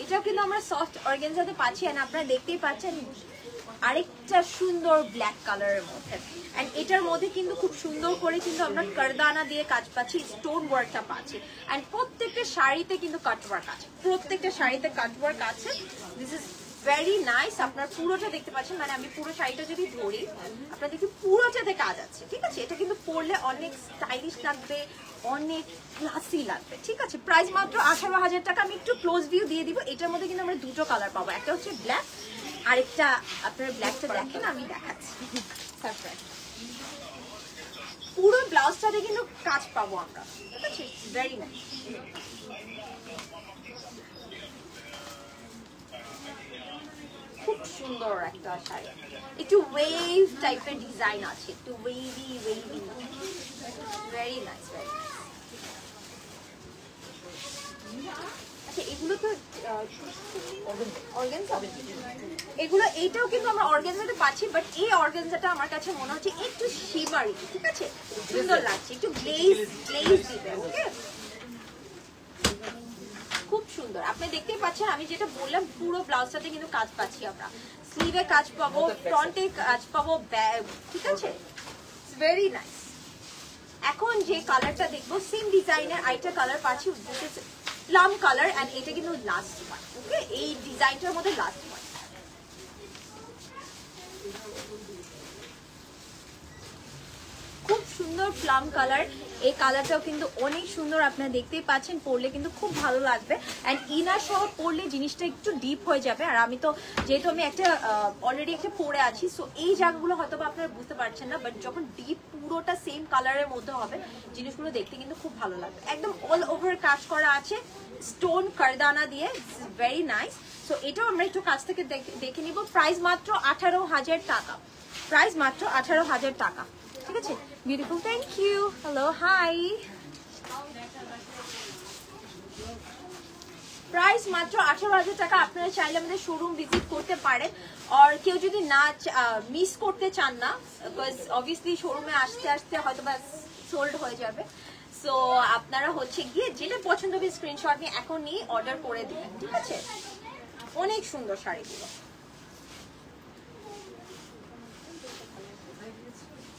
এটাও কিন্তু আমরা সফট অর্গানজাতে পাচ্ছি। এন্ড আপনারা দেখতেই পাচ্ছেন আরেকটা সুন্দর ব্ল্যাক কালারের মধ্যে। এন্ড এটার মধ্যে কিন্তু খুব সুন্দর করে কিন্তু আমরা কারদানা দিয়ে কাজ পাচ্ছি, স্টোন ওয়ার্কটা পাচ্ছি। এন্ড প্রত্যেকটা শাড়িতে কিন্তু কাট ওয়ার্ক আছে, প্রত্যেকটা শাড়িতে কাট ওয়ার্ক আছে। This is very nice. আপনারা পুরোটা দেখতে পাচ্ছেন, মানে আমি পুরো শাড়িটা যদি ধরি আপনারা দেখি পুরোটাতে কাজ আছে, ঠিক আছে। এটা কিন্তু পরলে অনেক স্টাইলিশ লাগবে, অনেক ক্লাসি লাগবে, ঠিক আছে। প্রাইস মাত্র 18,000 টাকা। আমি একটু ক্লোজ ভিউ দিয়ে দিব। এটার মধ্যে কিন্তু আমরা দুটো কালার পাবো, একটা হচ্ছে ব্ল্যাক, আরেকটা আপনারা ব্ল্যাকটা দেখেন, আমি দেখাচ্ছি। সারপ্রাইজ। পুরো ব্লাউজটাতে কিন্তু কাজ পাবো আমরা, ঠিক আছে। Very nice. খুব সুন্দর একটা শাড়ি, একটু ওয়েভ টাইপের ডিজাইন আছে, একটু wavy wavy, very nice, very nice. আচ্ছা, এগুলো তো অর্গানজা, এগুলো এইটাও কিন্তু আমরা অর্গানজাতে পাচ্ছি, বাট এই অর্গানজাটা আমার কাছে মনে হচ্ছে একটু শিমারি, ঠিক আছে, সুন্দর লাগছে, একটু গ্লেজ গ্লেজ দিবে, ওকে। খুব সুন্দর। আপনি দেখতেই পাচ্ছেন আমি যেটা বললাম, পুরো ব্লাউজটাতে কিন্তু কাজ পাচ্ছি আমরা। স্লিভে কাজ পাবো, ফ্রন্টে কাজ পাবো, ঠিক আছে। Very nice. এখন যে কালারটা দেখবো, সেম ডিজাইনের আরেকটা কালার পাচ্ছি, প্লাম কালার। এন্ড এটা কিন্তু লাস্ট ওয়ান, ওকে। এই ডিজাইনটার মধ্যে লাস্ট ওয়ান। খুব সুন্দর প্লাম কালার। এই কালারটাও কিন্তু অনেক সুন্দর, আপনারা দেখতেই পাচ্ছেন। পরলে কিন্তু খুব ভালো লাগবে। এন্ড ইনার সহ পরলে জিনিসটা একটু ডিপ হয়ে যাবে। আর আমি তো যেহেতু আমি একটা অলরেডি একটা পরে আছি, সো এই জায়গাগুলো হয়তো আপনারা বুঝতে পারছেন না, বাট যখন ডিপ পুরোটা সেম কালারের মধ্যে হবে, জিনিসগুলো দেখতে কিন্তু খুব ভালো লাগবে। একদম অল ওভার কাজ করা আছে স্টোন কারদানা দিয়ে, ভেরি নাইস। সো এটাও আমরা একটু কাছ থেকে দেখে নিব। প্রাইস মাত্র 18,000 টাকা, প্রাইস মাত্র 18,000 টাকা, ঠিক আছে। Beautiful, thank you. Hello, hi. Price মাত্র 18,000 টাকা। আপনারা চাইলে আমাদের শোরুম ভিজিট করতে পারেন। আর কেউ যদি না মিস করতে চান না, বিকজ অবভিয়াসলি শোরুমে আসতে আসতে হয়তো বা সোল্ড হয়ে যাবে, সো আপনারা হচ্ছে গিয়ে যেটা পছন্দ হবে স্ক্রিনশট নিয়ে এখন নিয়ে অর্ডার করে দিবেন, ঠিক আছে। অনেক সুন্দর শাড়িগুলো,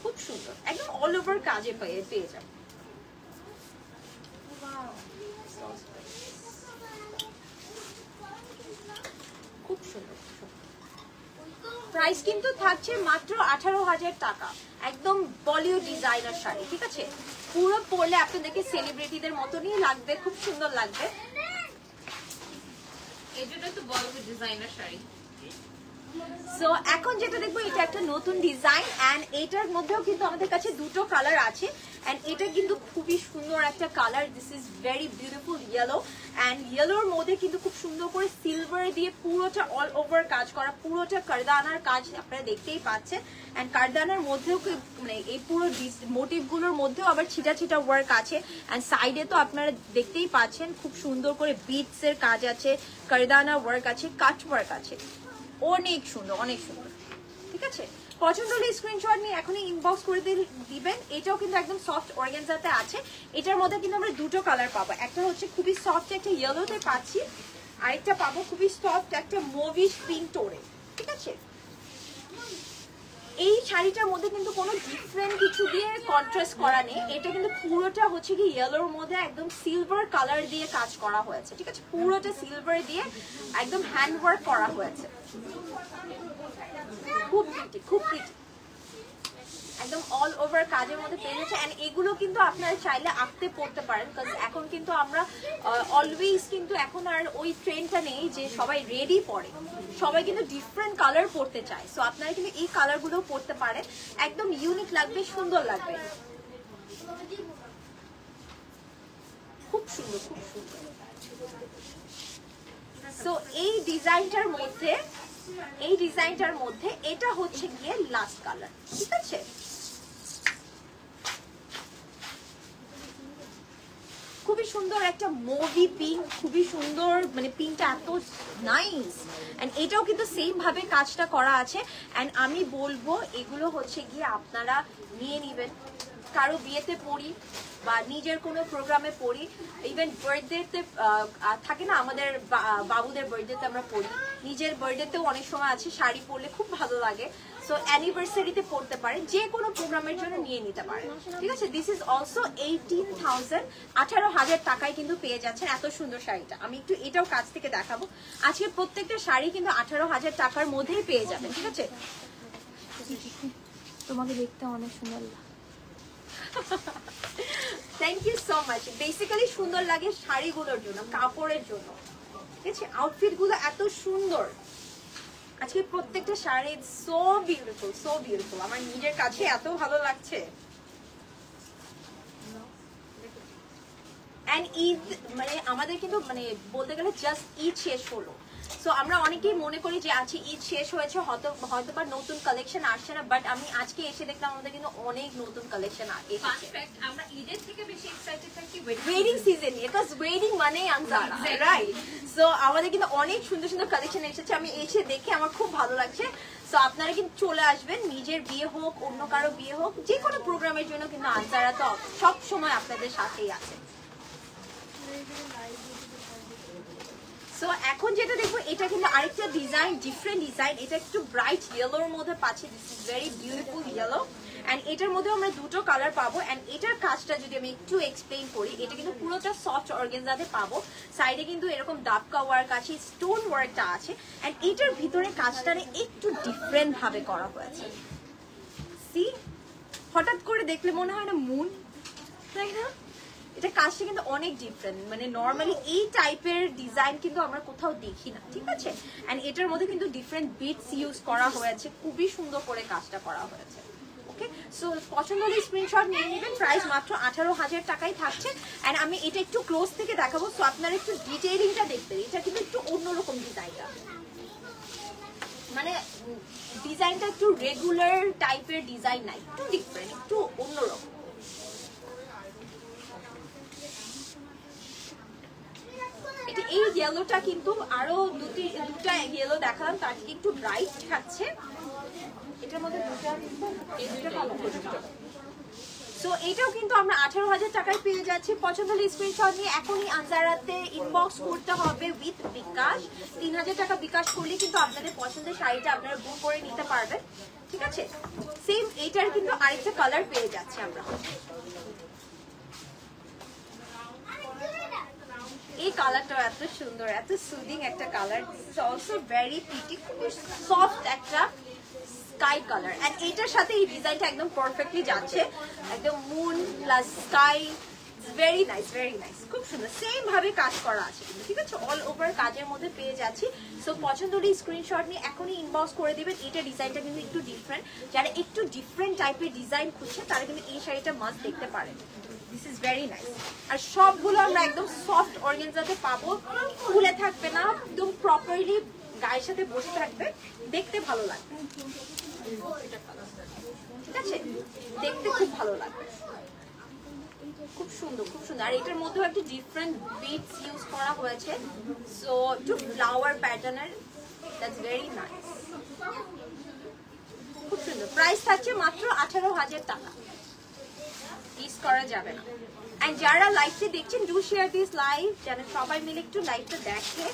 খুব সুন্দর, একদম অল ওভার কাজে পেয়ে যাবেন। খুব সুন্দর। প্রাইস কিন্তু থাকছে মাত্র 18,000 টাকা। একদম বলিউড ডিজাইনার শাড়ি, ঠিক আছে। পুরো পরলে আপনাদেরকে সেলিব্রিটিদের মতনই লাগবে, খুব সুন্দর লাগবে। এই জন্য তো বলিউড ডিজাইনার শাড়ি। সো এখন যেটা দেখবো, এটা একটা নতুন ডিজাইন। এন্ড এটার মধ্যেও কিন্তু আমাদের কাছে দুটো কালার আছে। এন্ড এটা কিন্তু খুবই সুন্দর একটা colour. This is very beautiful yellow. And ইয়েলোর মধ্যে কিন্তু খুব সুন্দর করে সিলভার দিয়ে পুরোটা অল ওভার কাজ করা, পুরোটা কারদানার কাজ আপনারা দেখতেই পাচ্ছেন। এন্ড কারদানার মধ্যেও মানে এই পুরো মোটিভ গুলোর মধ্যেও আবার ছিটা ছিটা ওয়ার্ক আছে। এন্ড সাইডে তো আপনারা দেখতেই পাচ্ছেন খুব সুন্দর করে বিটস এর কাজ আছে, কারদানা ওয়ার্ক আছে, কাট ওয়ার্ক আছে। অনেক সুন্দর, অনেক সুন্দর, ঠিক আছে। পছন্দ হলে স্ক্রিনশট নিয়ে এখনই ইনবক্স করে দিবেন। এটাও কিন্তু একদম সফট অর্গানজাতে আছে। এটার মধ্যে কিন্তু আমরা দুটো কালার পাবো। একটা হচ্ছে খুবই সফট একটা ইয়েলোতে পাচ্ছি, আরেকটা পাবো খুবই সফট একটা মুভিশ পিঙ্ক টোরে, ঠিক আছে। এই শাড়িটার মধ্যে কিন্তু কোনো ডিফারেন্ট কিছু দিয়ে কন্ট্রাস্ট করা নেই। এটা কিন্তু পুরোটা হচ্ছে কি ইয়েলোর মধ্যে একদম সিলভার কালার দিয়ে কাজ করা হয়েছে, ঠিক আছে। পুরোটা সিলভার দিয়ে একদম হ্যান্ড ওয়ার্ক করা হয়েছে। খুব প্রিটি, খুব প্রিটি। একদম অল ওভার কাজের মধ্যে পেয়ে যাচ্ছে। অ্যান্ড এগুলো কিন্তু আপনারা চাইলে আঁকতে পড়তে পারেন, কারণ এখন কিন্তু আমরা অলওয়েজ কিন্তু এখন আর ওই ট্রেন্ডটা নেই যে সবাই রেডি পরে, সবাই কিন্তু ডিফারেন্ট কালার পরতে চায়। সো আপনারা কিন্তু এই কালারগুলো পরতে পারেন, একদম ইউনিক লাগবে, সুন্দর লাগবে, খুব সুন্দর, খুব সুন্দর। সো এই ডিজাইনটার মধ্যে এটা হচ্ছে গিয়ে লাস্ট কালার, ঠিক আছে? খুবই সুন্দর একটা মুভি পিঙ্ক, খুবই সুন্দর, মানে পিঙ্কটা এত নাইস। এন্ড এটাও কিন্তু সেম ভাবে কাজটা করা আছে। এন্ড আমি বলবো এগুলো হচ্ছে গিয়ে আপনারা নিয়ে নেবেন, কারো বিয়েতে পরি বা নিজের কোনো প্রোগ্রামে পরি, ইভেন বার্থডেতে থাকে না আমাদের বাবুদের বার্থডেতে আমরা পরি, নিজের বার্থডেতেও অনেক সময় আছে শাড়ি পরলে খুব ভালো লাগে। সো অ্যানিভার্সারিতে পড়তে পারেন, যে কোনো প্রোগ্রামের জন্য নিয়ে নিতে পারেন, ঠিক আছে? দিস ইজ অলসো 18,000, 18,000 টাকায় কিন্তু পেয়ে যাচ্ছেন এত সুন্দর শাড়িটা। আমি একটু এটাও কাছ থেকে দেখাবো। আজকে প্রত্যেকটা শাড়ি কিন্তু 18,000 টাকার মধ্যেই পেয়ে যাবেন, ঠিক আছে? তোমাকে দেখতে অনেক সুন্দর লাগে। Thank you so much. Basically সুন্দর লাগে শাড়িগুলোর জন্য, কাপড়ের জন্য, ঠিক আছে? আউটফিট গুলো এত সুন্দর। আজকে প্রত্যেকটা sari so beautiful, so beautiful, আমার নিজের কাছে এত ভালো লাগছে। এন্ড ঈদ মানে আমাদের কিন্তু মানে বলতে গেলে জাস্ট ঈদ শেষ হলো। সো আমরা অনেকেই মনে করি যে আজকে ঈদ শেষ হয়েছে, হয়তো বা নতুন কালেকশন আসছে না, বাট আমি আজকে এসে দেখলাম আমাদের কিন্তু অনেক নতুন কালেকশন এসেছে। আমরা ঈদের থেকে বেশি এক্সাইটেড থাকি ওয়েডিং সিজন নিয়ে, বিকজ ওয়েডিং মানে আনজারা, রাইট? সো আমাদের কিন্তু অনেক সুন্দর সুন্দর কালেকশন এসেছে, আমি এসে দেখে আমার খুব ভালো লাগছে। সো আপনারা কিন্তু চলে আসবেন, নিজের বিয়ে হোক, অন্য কারো বিয়ে হোক, যে কোনো প্রোগ্রামের জন্য কিন্তু আনজারা তো সব সময় আপনাদের সাথেই আছে। সো এখন যেটা দেখবো এটা কিন্তু আরেকটা ডিজাইন, ডিফারেন্ট ডিজাইন। এটা একটু ব্রাইট ইয়েলোর মধ্যে পাচ্ছি, this is very beautiful yellow. And এটার মধ্যে আমরা দুটো কালার পাবো। এন্ড এটার কাজটা যদি আমি একটু এক্সপ্লেইন করি, এটা কিন্তু পুরোটা সফট অর্গানজাতে পাবো, সাইডে কিন্তু এরকম দাবকা ওয়ার্ক আছে, স্টোন ওয়ার্কটা আছে। এন্ড এটার ভিতরে কাজটা একটু ডিফারেন্ট ভাবে করা হয়েছে। সি, হঠাৎ করে দেখলে মনে হয় না মুন, তাই না? এটা কাজটা কিন্তু অনেক ডিফারেন্ট, মানে নর্মালি এই টাইপের ডিজাইন কিন্তু আমরা কোথাও দেখি না, ঠিক আছে? এন্ড এটার মধ্যে কিন্তু ডিফারেন্ট বিটস ইউজ করা হয়েছে, খুবই সুন্দর করে কাজটা করা হয়েছে। ওকে, সো পছন্দ হলে স্ক্রিনশট নিয়ে নেবেন। প্রাইস মাত্র 18,000 টাকাই থাকছে। এন্ড আমি এটা একটু ক্লোজ থেকে দেখাবো, সো আপনারা একটু ডিটেইলিংটা দেখবেন। এটা কিন্তু একটু অন্যরকম ডিজাইনটা, মানে ডিজাইনটা একটু রেগুলার টাইপের ডিজাইন নাই, একটু ডিফারেন্ট, একটু অন্যরকম। এটা এই ইয়েলোটা কিন্তু আরো দুটা ইয়েলো দেখালাম, তার থেকে একটু ব্রাইট থাকছে। এটার মধ্যে সো এটাও কিন্তু আমরা 18,000 টাকায় পেয়ে যাচ্ছি। পছন্দ হলে স্ক্রিনশট নিয়ে এখনই আনজারাতে ইনবক্স করতে হবে উইথ বিকাশ। 3,000 টাকা বিকাশ করলে কিন্তু আপনাদের পছন্দের শাড়িটা আপনারা বুক করে নিতে পারবেন, ঠিক আছে? সেম এইটার কিন্তু আরেকটা কালার পেয়ে যাচ্ছি আমরা। এই কালারটাও এত সুন্দর, এত সুদিং একটা কালার, অলসো ভেরি প্রিটি, খুবই সফট একটা স্কাই কালার। এন্ড এটার সাথে এই ডিজাইনটা একদম পারফেক্টলি যাচ্ছে, একদম moon plus sky, very nice, very nice, খুব সুন্দর। সেম ভাবে কাজ করা আছে কিন্তু, ঠিক আছে? অল ওভার কাজের মধ্যে পেয়ে যাচ্ছি। সো পছন্দ হলে স্ক্রিনশট নিয়ে এখনই ইনবক্স করে দিবেন। এটা ডিজাইনটা কিন্তু একটু ডিফারেন্ট, যারা একটু ডিফারেন্ট টাইপের ডিজাইন খুঁজছে তারা কিন্তু এই শাড়িটা মাস্ট দেখতে পারেন। This is very nice. আর সবগুলো আমরা একদম সফট অর্গানজাতে পাবো, খুলে থাকবে না, একদম প্রপারলি গায়ের সাথে বসে থাকবে, দেখতে ভালো লাগবে, ঠিক আছে? দেখতে খুব ভালো লাগবে, খুব সুন্দর, খুব সুন্দর। আর এটার মধ্যেও একটা ডিফারেন্ট বিটস ইউজ করা হয়েছে, সো একটু ফ্লাওয়ার প্যাটার্নের, দ্যাটস ভেরি নাইস, খুব সুন্দর। প্রাইস থাকছে মাত্র 18,000 টাকা, মিস করা যাবে না। এন্ড যারা লাইভটি দেখছেন, ডু শেয়ার দিস লাইভ, যেন সবাই মিলে একটু লাইভটা দেখে।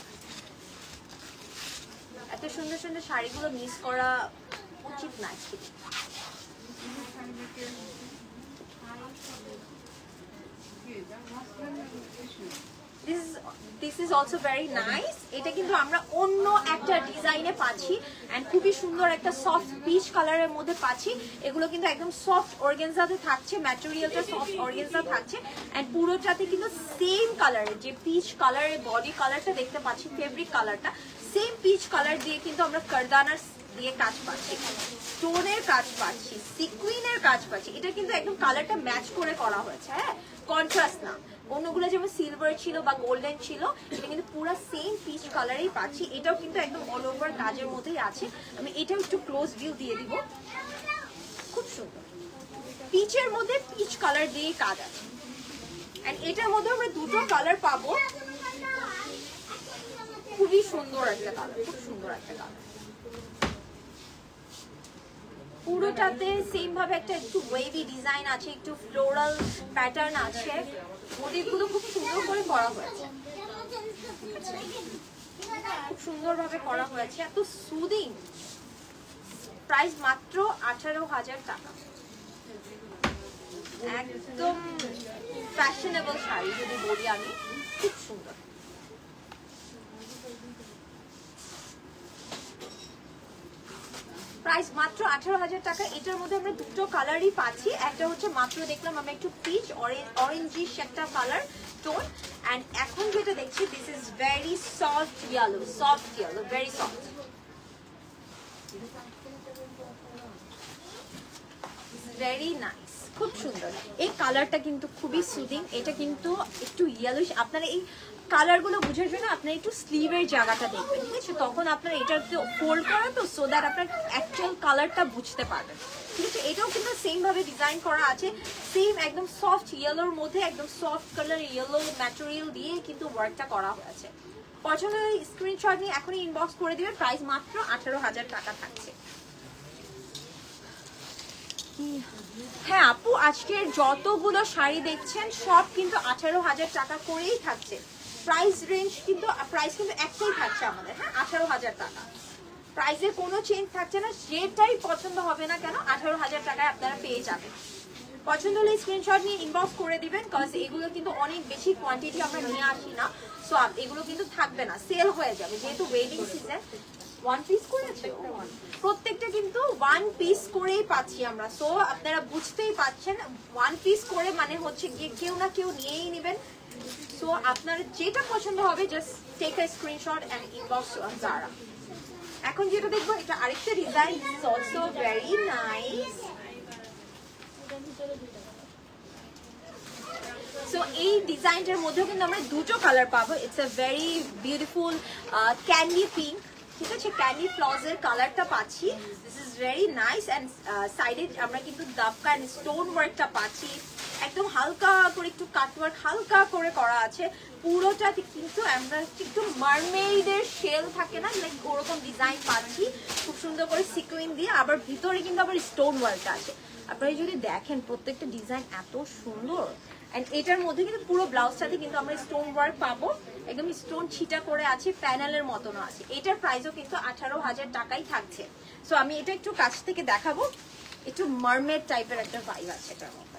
এত সুন্দর সুন্দর শাড়িগুলো মিস করা উচিত না। This is also very nice. এটা কিন্তু আমরা অন্য একটা ডিজাইনে পাচ্ছি অ্যান্ড খুবই সুন্দর একটা সফট পিচ কালারের মধ্যে পাচ্ছি। এগুলো কিন্তু একদম সফট অর্গানজাতে থাকছে, ম্যাটেরিয়ালটা সফট অর্গানজা থাকছে অ্যান্ড পুরোটাতে কিন্তু সেম কালারের যে পিচ কালারের বডি কালারটা দেখতে পাচ্ছি, ফেব্রিক কালারটা সেম পিচ কালার দিয়ে কিন্তু আমরা কারদানার দিয়ে কাজ পাচ্ছি, স্টোনের কাজ পাচ্ছি, সিকুইনের কাজ পাচ্ছি। এটা কিন্তু একদম কালারটা ম্যাচ করে করা হয়েছে, হ্যাঁ, কন্ট্রাস্ট না। অন্যগুলো যেমন সিলভার ছিল বা গোল্ডেন ছিল, এটা কিন্তু পুরো সেম পিচ কালারেই পাচ্ছি। এটাও কিন্তু একদম অল ওভার কাজের মধ্যেই আছে। আমি এটাও একটু ক্লোজ ভিউ দিয়ে দিব, খুব সুন্দর পিচের মধ্যে পিচ কালার দিয়ে কাজ আছে। এন্ড এটার মধ্যে আমরা দুটো কালার পাবো, খুবই সুন্দর একটা কালার, খুব সুন্দর একটা কালার। পুরোটাতে সেম ভাবে একটা একটু ওয়েভি ডিজাইন আছে, একটু ফ্লোরাল প্যাটার্ন আছে, মোটিভগুলো খুব সুন্দর করে করা হয়েছে, খুব সুন্দর ভাবে করা হয়েছে, এত সুদিং। প্রাইস মাত্র 18,000 টাকা। একদম ফ্যাশনেবল শাড়ি যদি বলি আমি, খুব সুন্দর। প্রাইস মাত্র 18,000 টাকা। এটার মধ্যে আমরা দুটো কালারই পাচ্ছি। একটা হচ্ছে মাত্র দেখলাম আমরা একটু পিচ অরেঞ্জিশ একটা কালার টোন, এন্ড এখন যেটা দেখছি this is very soft yellow, very soft. Very nice, খুব সুন্দর। এই কালারটা কিন্তু খুবই সুদিং। এটা কিন্তু একটু ইয়েলোইশ। আপনারা এই কালারগুলো বুঝার জন্য আপনার একটু স্লিভের জায়গাটা দেখবেন, ঠিক আছে? তখন আপনার এটা ফোল্ড করা তো, সো দ্যাট আপনার অ্যাকচুয়াল কালারটা বুঝতে পারবেন, ঠিক আছে? এটাও কিন্তু সেম ভাবে ডিজাইন করা আছে, সেম একদম সফট ইয়েলোর মধ্যে একদম সফট কালার ইয়েলো ম্যাটেরিয়াল দিয়ে কিন্তু ওয়ার্কটা করা হয়েছে। পছন্দ হলে স্ক্রিনশট নিয়ে এখনই ইনবক্স করে দিবেন। প্রাইস মাত্র 18,000 টাকা থাকছে। হ্যাঁ আপু, আজকের যতগুলো শাড়ি দেখছেন সব কিন্তু 18,000 টাকা করেই থাকছে। প্রাইস রেঞ্জ কিন্তু একটাই থাকছে আমাদের, হ্যাঁ, 18,000 টাকা। প্রাইসের কোনো চেঞ্জ থাকছে না। যেটাই পছন্দ হবে না কেন 18,000 টাকায় আপনারা পেয়ে যাবেন। পছন্দ হলে স্ক্রিনশট নিয়ে ইনবক্স করে দিবেন, কজ এগুলো কিন্তু অনেক বেশি কোয়ান্টিটি আমরা নিয়ে আসি না, সো এগুলো কিন্তু থাকবে না, সেল হয়ে যাবে। যেহেতু ওয়েডিং সিজন, ওয়ান পিস করেছে, প্রত্যেকটা কিন্তু ওয়ান পিস করেই পাচ্ছি আমরা। সো আপনারা বুঝতেই পাচ্ছেন, ওয়ান পিস করে মানে হচ্ছে গিয়ে কেউ না কেউ নিয়েই নেবেন। সো আপনার যেটা পছন্দ হবে just take a screenshot and inbox on জারা। এখন যেটা দেখবো এটা আরেকটা design, is also very nice. So এই ডিজাইনটার মধ্যেও কিন্তু আমরা দুটো কালার পাবো। It's a very beautiful candy pink, ঠিক আছে? ক্যান্ডি ফ্লজের কালারটা পাচ্ছি। This is very nice and সাইডে আমরা কিন্তু দাবকা অ্যান্ড স্টোন ওয়ার্কটা পাচ্ছি। একদম হালকা করে একটু কাটওয়ার্ক হালকা করে করা আছে। পুরোটাতে কিন্তু আমরা একটু মারমেইডের শেল থাকে না, লাইক ওরকম ডিজাইন পাচ্ছি খুব সুন্দর করে সিকুইন দিয়ে। আবার ভিতরে কিন্তু আবার স্টোন ওয়ার্কটা আছে। আপনারা যদি দেখেন প্রত্যেকটা ডিজাইন এত সুন্দর। এন্ড এটার মধ্যে কিন্তু পুরো ব্লাউজটাতে কিন্তু আমরা স্টোন ওয়ার্ক পাবো, একদম স্টোন ছিটা করে আছে, প্যানেলের মতনও আছে। এটার প্রাইসও কিন্তু 18,000 টাকাই থাকছে। সো আমি এটা একটু কাছ থেকে দেখাবো। একটু মারমেড টাইপের একটা ভাইব আছে এটার মধ্যে,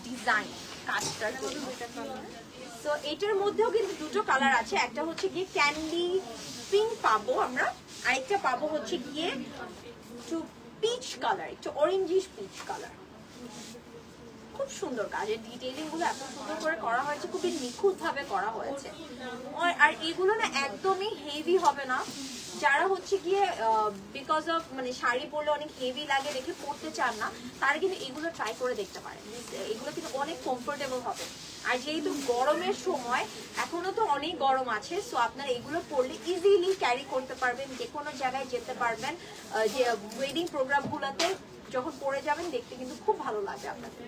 ডিজাইন কাজটার জন্য। সো এটার মধ্যেও কিন্তু দুটো কালার আছে। একটা হচ্ছে গিয়ে ক্যান্ডি পিঙ্ক পাবো আমরা, আরেকটা পাবো হচ্ছে গিয়ে একটু পিচ কালার, একটু অরেঞ্জিশ পিচ কালার। খুব সুন্দর কাজের ডিটেইলিং গুলো এত সুন্দর করে করা হয়েছে, খুবই নিখুঁত ভাবে করা হয়েছে। আর এগুলো না একদমই হেভি হবে না। যারা হচ্ছে গিয়ে বিকজ অফ মানে শাড়ি পরলে অনেক হেভি লাগে দেখে পরতে চান না, তারা কিন্তু এগুলো ট্রাই করে দেখতে পারেন। এগুলো কিন্তু অনেক কমফোর্টেবল হবে। আর যেহেতু গরমের সময়, এখনো তো অনেক গরম আছে, সো আপনারা এগুলো পরলে ইজিলি ক্যারি করতে পারবেন, যে কোনো জায়গায় যেতে পারবেন। যে ওয়েডিং প্রোগ্রামগুলোতে যখন পরে যাবেন দেখতে কিন্তু খুব ভালো লাগবে আপনাদের।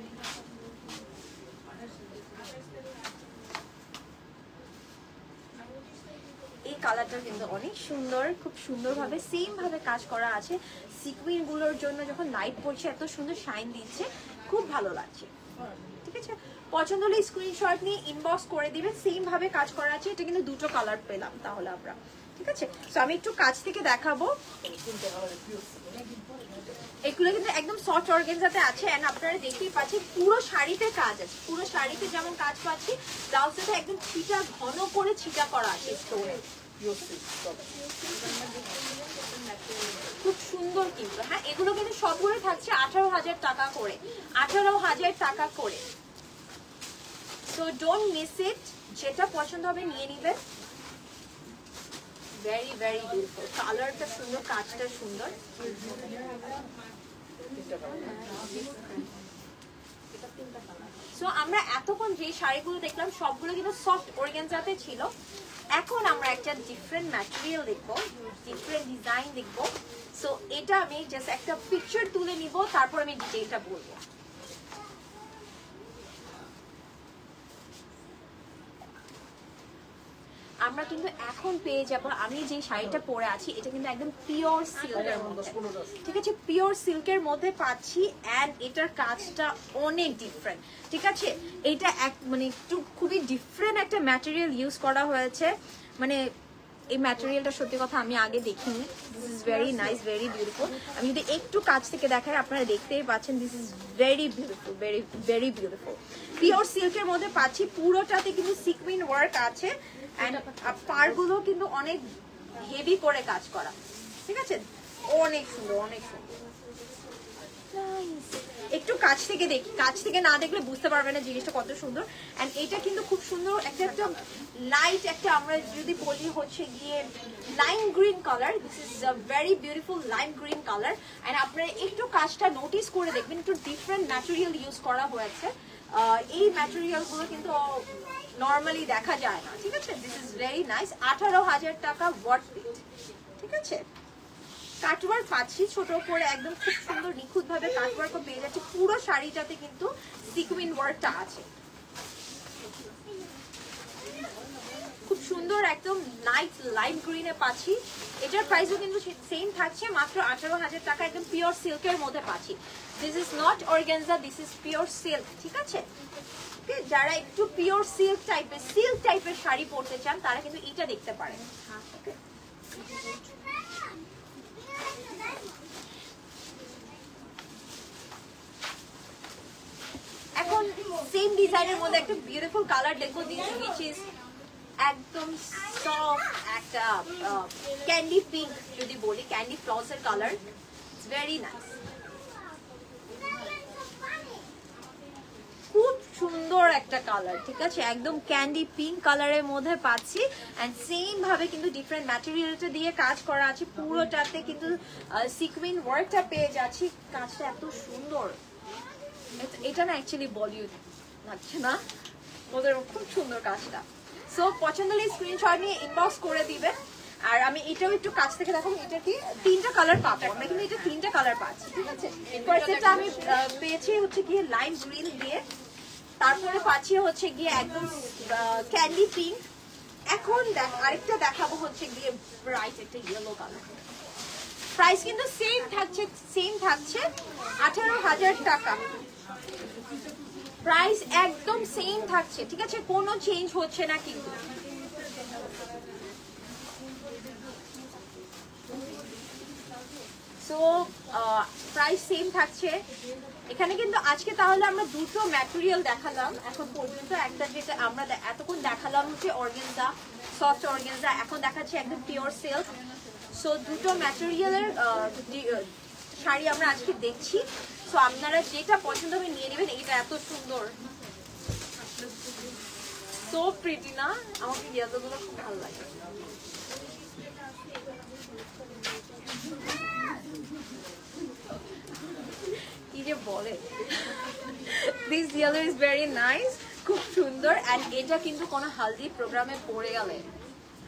এই কালারটা কিন্তু অনেক সুন্দর, খুব সুন্দরভাবে সেম ভাবে কাজ করা আছে। সিকুইন গুলোর জন্য যখন লাইট পড়ছে এত সুন্দর শাইন দিচ্ছে, খুব ভালো লাগছে, ঠিক আছে? পছন্দ হলে স্ক্রিনশট নিয়ে ইনবক্স করে দিবেন। সেম ভাবে কাজ করা আছে। এটা কিন্তু দুটো কালার পেলাম তাহলে আমরা, ঠিক আছে? তো আমি একটু কাছ থেকে দেখাবো। এগুলো কিন্তু একদম সফট অর্গানজাতে আছে এন্ড আপনারা দেখতেই পাচ্ছেন পুরো শাড়িতে কাজ আছে, পুরো শাড়িতে যেমন কাজ পাচ্ছি ব্লাউজটাতে একদম ছিটা ঘন করে ছিটা করা আছে স্টোনে, খুব সুন্দর কিন্তু। হ্যাঁ এগুলো কিন্তু সবগুলো থাকছে 18,000 টাকা করে, 18,000 টাকা করে। সো ডোন্ট মিস ইট, যেটা পছন্দ হবে নিয়ে নিবেন। ভেরি ভেরি বিউটিফুল, কালারটা সুন্দর, কাজটা সুন্দর। সো আমরা এতক্ষণ যে শাড়িগুলো দেখলাম সবগুলো কিন্তু সফট অর্গানজাতে ছিল। এখন আমরা একটা ডিফারেন্ট ম্যাটেরিয়াল দেখবো, ডিফারেন্ট ডিজাইন দেখবো। সো এটা আমি জাস্ট একটা পিকচার তুলে নিব, তারপর আমি ডিটেইলটা বলবো। আমরা কিন্তু এখন পেয়ে যাব, আমি যে শাড়িটা পরে আছি এটা কিন্তু একদম পিওর সিল্কের মধ্যে, ঠিক আছে, পিওর সিল্কের মধ্যে পাচ্ছি এন্ড এটার কাজটা অনেক ডিফারেন্ট, ঠিক আছে। এটা এক মানে একটু খুবই ডিফারেন্ট একটা ম্যাটেরিয়াল ইউজ করা হয়েছে, মানে এই ম্যাটেরিয়ালটা সত্যি কথা আমি আগে দেখিনি। This is very nice, very beautiful. আমি যদি একটু কাছ থেকে দেখাই আপনারা দেখতেই পাচ্ছেন, this is very beautiful, very very beautiful. Pure সিল্কের মধ্যে পাচ্ছি, পুরোটাতে কিন্তু সিকুইন ওয়ার্ক আছে এন্ড পাড়গুলো কিন্তু অনেক হেভি করে কাজ করা, ঠিক আছে, অনেক সুন্দর, অনেক সুন্দর। একটু কাছ থেকে দেখি, কাছ থেকে না দেখলে বুঝতে পারবে না জিনিসটা কত সুন্দর। এন্ড এটা কিন্তু খুব সুন্দর একটা একটা লাইট একটা, আমরা যদি বলি হচ্ছে গিয়ে lime green colour, this is a very beautiful lime green colour. And আপনারা একটু কাজটা নোটিস করে দেখবেন, একটু ডিফারেন্ট ম্যাটেরিয়াল ইউজ করা হয়েছে। এই ম্যাটেরিয়াল গুলো কিন্তু নর্মালি দেখা যায় না, ঠিক আছে। দিস ইজ ভেরি নাইস, 18,000 টাকা ওয়ার্থ ইট, ঠিক আছে। কাটওয়ার্ক পাচ্ছি ছোট করে, একদম খুব সুন্দর নিখুঁত ভাবে কাটওয়ার্কও পেয়ে যাচ্ছে, পুরো শাড়িটাতে কিন্তু সিকুইন ওয়ার্কটা আছে, খুব সুন্দর একদম লাইট লাইম গ্রিনে পাচ্ছি। এটার প্রাইসও কিন্তু সেম থাকছে, মাত্র 18,000 টাকা, একদম পিওর সিল্কের মধ্যে পাচ্ছি। This is not organza, this is pure silk, ঠিক আছে। যারা একটু পিওর সিল্ক টাইপের শাড়ি পরতে চান তারা কিন্তু এটা দেখতে পারেন। এখন সেম ডিজাইনের মধ্যে একটা বিউটিফুল কালার দেখবো, which is একদম সফট একটা ক্যান্ডি পিঙ্ক, যদি বলি ক্যান্ডি ফ্লসের কালার, ইটস ভেরি নাইস, খুব সুন্দর একটা কালার, ঠিক আছে, একদম ক্যান্ডি পিঙ্ক কালারের মধ্যে পাচ্ছি। এন্ড সেম ভাবে কিন্তু ডিফারেন্ট ম্যাটেরিয়ালটা দিয়ে কাজ করা আছে, পুরোটাতে কিন্তু সিকুইন ওয়ার্কটা পেয়ে যাচ্ছি, কাজটা এত সুন্দর। এটা না অ্যাকচুয়ালি বলিউড লাগছে না, ওদের খুব সুন্দর কাজটা। সো পছন্দ হলে স্ক্রিনশট নিয়ে ইনবক্স করে দিবেন। আর আমি এটাও একটু কাছ থেকে দেখাবো, এটা কি 3টা কালার পাবো আমরা, কিন্তু এটা 3টা কালার পাচ্ছি, ঠিক আছে। ফার্স্টটা আমি পেয়েছি হচ্ছে গিয়ে লাইম গ্রিন দিয়ে, তারপরে পাচ্ছি হচ্ছে গিয়ে একদম ক্যান্ডি পিঙ্ক, এখন আরেকটা দেখাবো হচ্ছে গিয়ে ব্রাইট একটা ইয়েলো কালার। প্রাইস কিন্তু সেম থাকছে 18,000 টাকা, প্রাইস একদম সেম থাকছে, ঠিক আছে, কোনো চেঞ্জ হচ্ছে না কিন্তু। সো প্রাইস সেম থাকছে এখানে কিন্তু। আজকে তাহলে আমরা দুটো ম্যাটেরিয়াল দেখালাম এখন পর্যন্ত, একটা যেটা আমরা এতক্ষণ দেখালাম হচ্ছে অর্গানজা, সফট অর্গানজা, এখন দেখাচ্ছি একদম পিওর সিল্ক। সো দুটো ম্যাটেরিয়ালের শাড়ি আমরা আজকে দেখছি। সো আপনারা যেটা পছন্দ হবে নিয়ে নেবেন। এটা এত সুন্দর, সো প্রিটি না, আমাকে ইয়েলোগুলো খুব ভালো লাগে। কি যে বলে, this yellow is very nice, খুব সুন্দর। এন্ড এটা কিন্তু কোনো হালদি প্রোগ্রামে পরে গেলে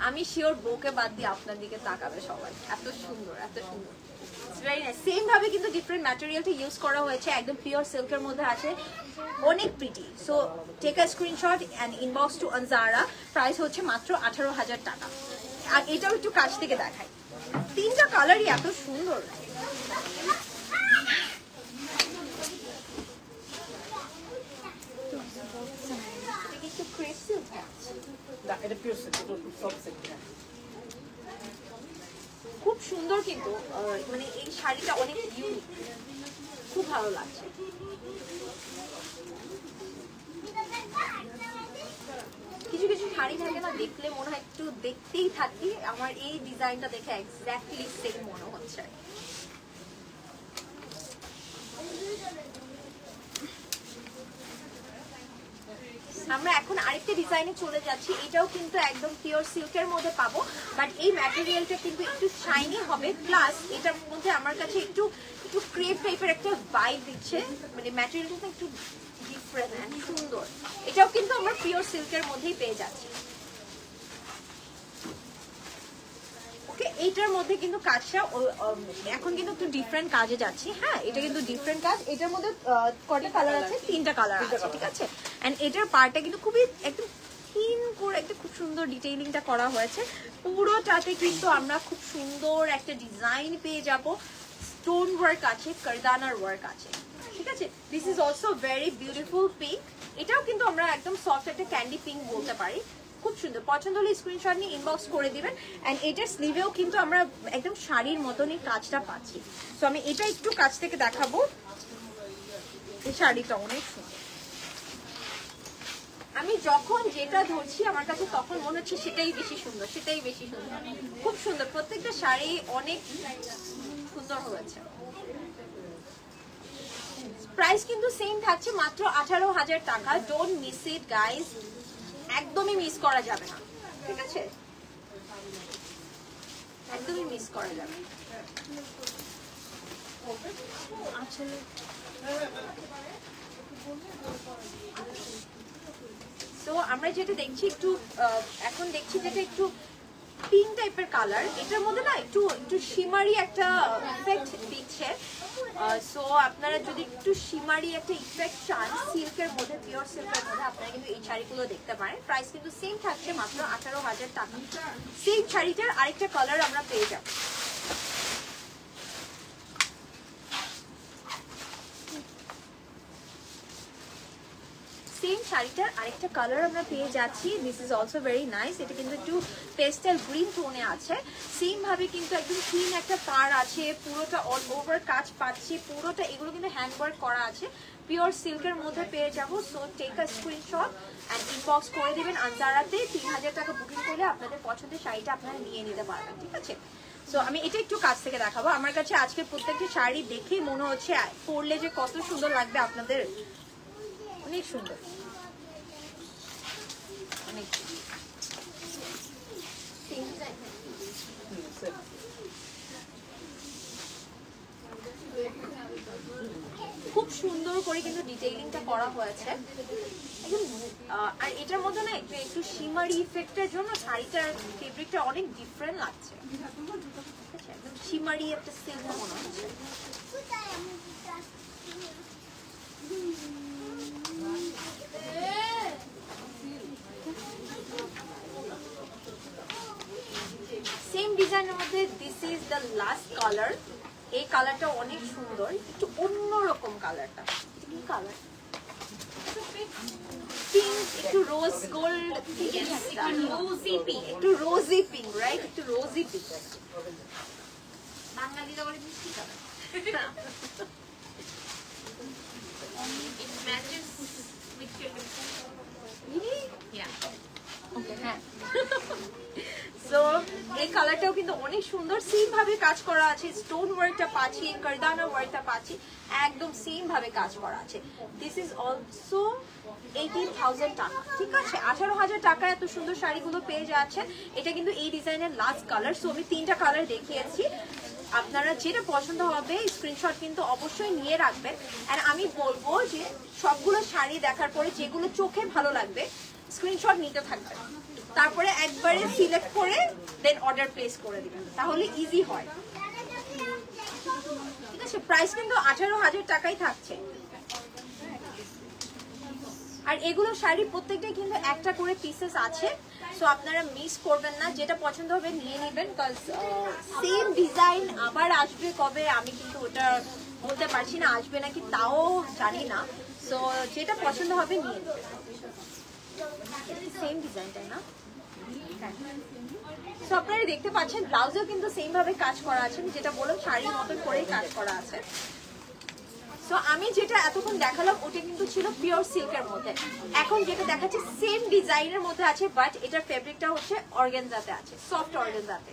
আমি শিওর বউকে বাদ দিয়ে আপনার দিকে তাকাবে সবাই, এত সুন্দর, এত সুন্দর। সেম ভাবে কিন্তু ডিফারেন্ট ম্যাটেরিয়ালটা ইউজ করা হয়েছে, একদম পিওর সিল্কের মধ্যে আছে, অনেক pretty. So take a screenshot and inbox to Anzara. Price হচ্ছে মাত্র 18,000 টাকা। আর এটাও একটু কাছ থেকে দেখাই, 3টা কালারই এত সুন্দর। খুব সুন্দর কিন্তু, মানে এই শাড়িটা অনেক ইউনিক। খুব ভালো লাগছে। কিছু কিছু শাড়ি থাকে না, দেখলে মনে হয় একটু দেখতেই থাকি। আমার এই ডিজাইনটা দেখে এক্স্যাক্টলি সেম মনে হচ্ছে। আমরা এখন আরেকটা ডিজাইনে চলে যাচ্ছি। এটাও কিন্তু একদম পিওর সিল্কের মধ্যে পাবো, বাট এই ম্যাটেরিয়ালটা কিন্তু একটু শাইনি হবে, প্লাস এটার মধ্যে আমার কাছে একটু একটু ক্রেপ টাইপের একটা ভাইব দিচ্ছে, মানে ম্যাটেরিয়ালটা একটু ডিফারেন্ট সুন্দর। এটাও কিন্তু আমরা পিওর সিল্কের মধ্যেই পেয়ে যাচ্ছি। ওকে, এইটার মধ্যে কিন্তু কাজটা এখন কিন্তু একটু ডিফারেন্ট কাজে যাচ্ছি। হ্যাঁ, এটা কিন্তু ডিফারেন্ট কাজ। এটার মধ্যে কয়টা কালার আছে? 3টা কালার আছে, ঠিক আছে। এন্ড এটার পার্টটা কিন্তু খুবই একদম থিন করে একটা খুব সুন্দর ডিটেইলিংটা করা হয়েছে। পুরোটাতে কিন্তু আমরা খুব সুন্দর একটা ডিজাইন পেয়ে যাব। স্টোন ওয়ার্ক আছে, কারদানার ওয়ার্ক আছে, ঠিক আছে। This is also very beautiful pink. এটাও কিন্তু আমরা একদম সফট একটা ক্যান্ডি পিঙ্ক বলতে পারি। খুব সুন্দর। পছন্দ হলে স্ক্রিনশট নিয়ে ইনবক্স করে দিবেন। এন্ড এটার স্লিভেও কিন্তু আমরা একদম শাড়ির মতনই কাজটা পাচ্ছি। তো আমি এটা একটু কাছ থেকে দেখাবো। এই শাড়িটা অনেক সুন্দর। আমি যখন যেটা ধরছি আমার কাছে তখন মনে হচ্ছে সেটাই বেশি সুন্দর, সেটাই বেশি সুন্দর। খুব সুন্দর, প্রত্যেকটা শাড়ি অনেক সুন্দর হয়েছে। প্রাইস কিন্তু সেম থাকছে, মাত্র 18,000 টাকা। ডোন্ট মিস ইট গাইস, একদমই মিস করা যাবে না, ঠিক আছে, একদমই মিস করা যাবে। আসলে তো আমরা যেটা দেখছি একটু এখন দেখছি যেটা একটু পিঙ্ক টাইপের কালার, এটার মধ্যে না একটু একটু শিমারি একটা ইফেক্ট দিচ্ছে। সো আপনারা যদি একটু শিমারি একটা ইফেক্ট চান সিল্কের মধ্যে, পিওর সিল্কের মধ্যে, আপনারা কিন্তু এই শাড়িগুলো দেখতে পারেন। প্রাইস কিন্তু সেম থাকছে, মাত্র 18,000 টাকা। সেম শাড়িটার আরেকটা কালার আমরা পেয়ে যাব। সেম শাড়িটার আরেকটা কালার আমরা পেয়ে যাচ্ছি। This is also very nice. এটা কিন্তু একটু পেস্টেল গ্রিন টোনে আছে। সেম ভাবে কিন্তু একদম ক্লিন একটা পার আছে, পুরোটা অল ওভার কাজ পাচ্ছি, পুরোটা এগুলো কিন্তু হ্যান্ড ওয়ার্ক করা আছে, পিওর সিল্কের মধ্যে পেয়ে যাবো। So take a screenshot and inbox করে দিবেন। আনজারাতে 3,000 টাকা বুকিং করলে আপনাদের পছন্দের শাড়িটা আপনারা নিয়ে নিতে পারবেন, ঠিক আছে। সো আমি এটা একটু কাছ থেকে দেখাবো। আমার কাছে আজকে প্রত্যেকটা শাড়ি দেখেই মনে হচ্ছে পরলে যে কত সুন্দর লাগবে আপনাদের। অনেক সুন্দর, অনেক খুব সুন্দর করে কিন্তু ডিটেইলিংটা করা হয়েছে। আর এটার মধ্যে না একটু শিমারি ইফেক্টের জন্য শাড়িটার ফেব্রিকটা অনেক ডিফারেন্ট লাগছে, একদম শিমারি একটা সিল্ক মনে হচ্ছে। সেম ডিজাইনের মধ্যে this is the last colour. এই কালারটা অনেক সুন্দর, একটু অন্যরকম কালারটা। কি কালার? পিঙ্ক, একটু রোজ গোল্ড, রোজি পিঙ্ক, একটু রোজি পিঙ্ক, রাইট? একটু রোজি পিঙ্ক। বাংলা দিতে বলে মিষ্টি colour. It matches with your lips. Really? Yeah. Okay, হ্যাঁ। সো এই কালারটাও কিন্তু অনেক সুন্দর। সেম ভাবে কাজ করা আছে, স্টোন ওয়ার্কটা পাচ্ছি, কারদানা ওয়ার্কটা পাচ্ছি, একদম সেম ভাবে কাজ করা আছে। দিস ইজ অলসো 18,000 টাকা, ঠিক আছে। 18,000 টাকা এত সুন্দর শাড়িগুলো পেয়ে যাচ্ছেন। এটা কিন্তু এই ডিজাইনের লাস্ট কালার। সো আমি 3টা কালার দেখিয়েছি, আপনারা যেটা পছন্দ হবে স্ক্রিনশট কিন্তু অবশ্যই নিয়ে রাখবেন। আর আমি বলবো যে সবগুলো শাড়ি দেখার পরে যেগুলো চোখে ভালো লাগবে স্ক্রিনশট নিতে থাকবেন, তারপরে একবারে সিলেক্ট করে দেন অর্ডার প্লেস করে দিবেন, তাহলে ইজি হয়, ঠিক আছে। প্রাইস কিন্তু 18,000 টাকাই থাকছে। আর এগুলো শাড়ি প্রত্যেকটাই কিন্তু একটা করে পিসেস আছে। সো আপনারা মিস করবেন না, যেটা পছন্দ হবে নিয়ে নেবেন। বিকজ সেম ডিজাইন আবার আসবে কবে আমি কিন্তু ওটা বলতে পারছি না, আসবে নাকি তাও জানি না। সো যেটা পছন্দ হবে নিয়ে নেবেন। সেম ডিজাইন, তাই না? সো আপনারা দেখতে পাচ্ছেন ব্লাউজেও কিন্তু সেম ভাবে কাজ করা আছে, যেটা বললাম শাড়ির মতন করেই কাজ করা আছে। সো আমি যেটা এতক্ষণ দেখালাম ওটা কিন্তু ছিল পিওর সিল্কের মধ্যে, এখন যেটা দেখাচ্ছে সেম ডিজাইনের মধ্যে আছে, বাট এটার ফেব্রিকটা হচ্ছে অর্গানজাতে আছে, সফট অর্গানজাতে।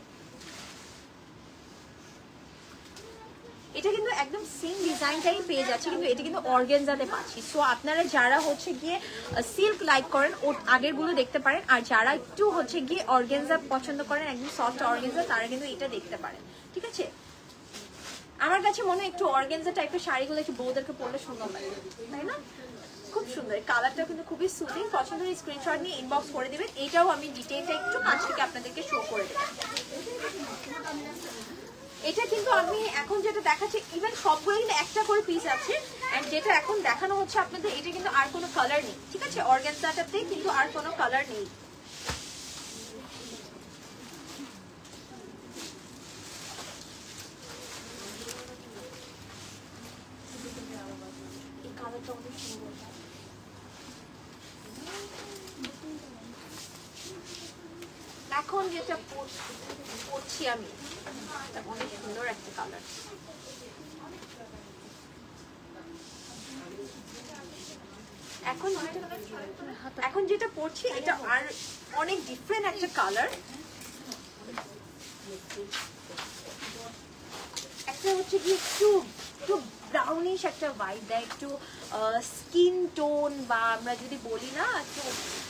এটা কিন্তু একদম সেম ডিজাইনটাই পেয়ে যাচ্ছে, কিন্তু এটা কিন্তু অর্গানজাতে পাচ্ছি। সো আপনারা যারা হচ্ছে গিয়ে সিল্ক লাইক করেন ওর আগের গুলো দেখতে পারেন, আর যারা একটু হচ্ছে গিয়ে অর্গানজা পছন্দ করেন একদম সফট অর্গানজা তারা কিন্তু এটা দেখতে পারেন, ঠিক আছে। আমার কাছে মনে হয় একটু অর্গানজা টাইপের শাড়িগুলো একটু বউদেরকে পরলে সুন্দর লাগে, তাই না? খুব সুন্দর, কালারটা কিন্তু খুবই সুদিং। পছন্দের স্ক্রিনশট নিয়ে ইনবক্স করে দিবেন। এটাও আমি ডিটেইলটা একটু কাছ থেকে আপনাদেরকে শো করে দেব। এটা কিন্তু আমি এখন যেটা দেখাচ্ছি ইভেন সবগুলো কিন্তু একটা করে পিস আছে, এন্ড যেটা এখন দেখানো হচ্ছে আপনাদের এটা কিন্তু আর কোনো কালার নেই, ঠিক আছে। অর্গানজাটাতে কিন্তু আর কোনো কালার নেই। এই কালারটা অনেক সুন্দর। এখন যেটা পরছি আমি অনেক সুন্দর একটা কালার। এখন যেটা পরছি এটা আর অনেক ডিফারেন্ট একটা কালার। একটা হচ্ছে কি একটু একটু ব্রাউনিশ একটা ভাইব দেয়, একটু স্কিন টোন বা আমরা যদি বলি না একটু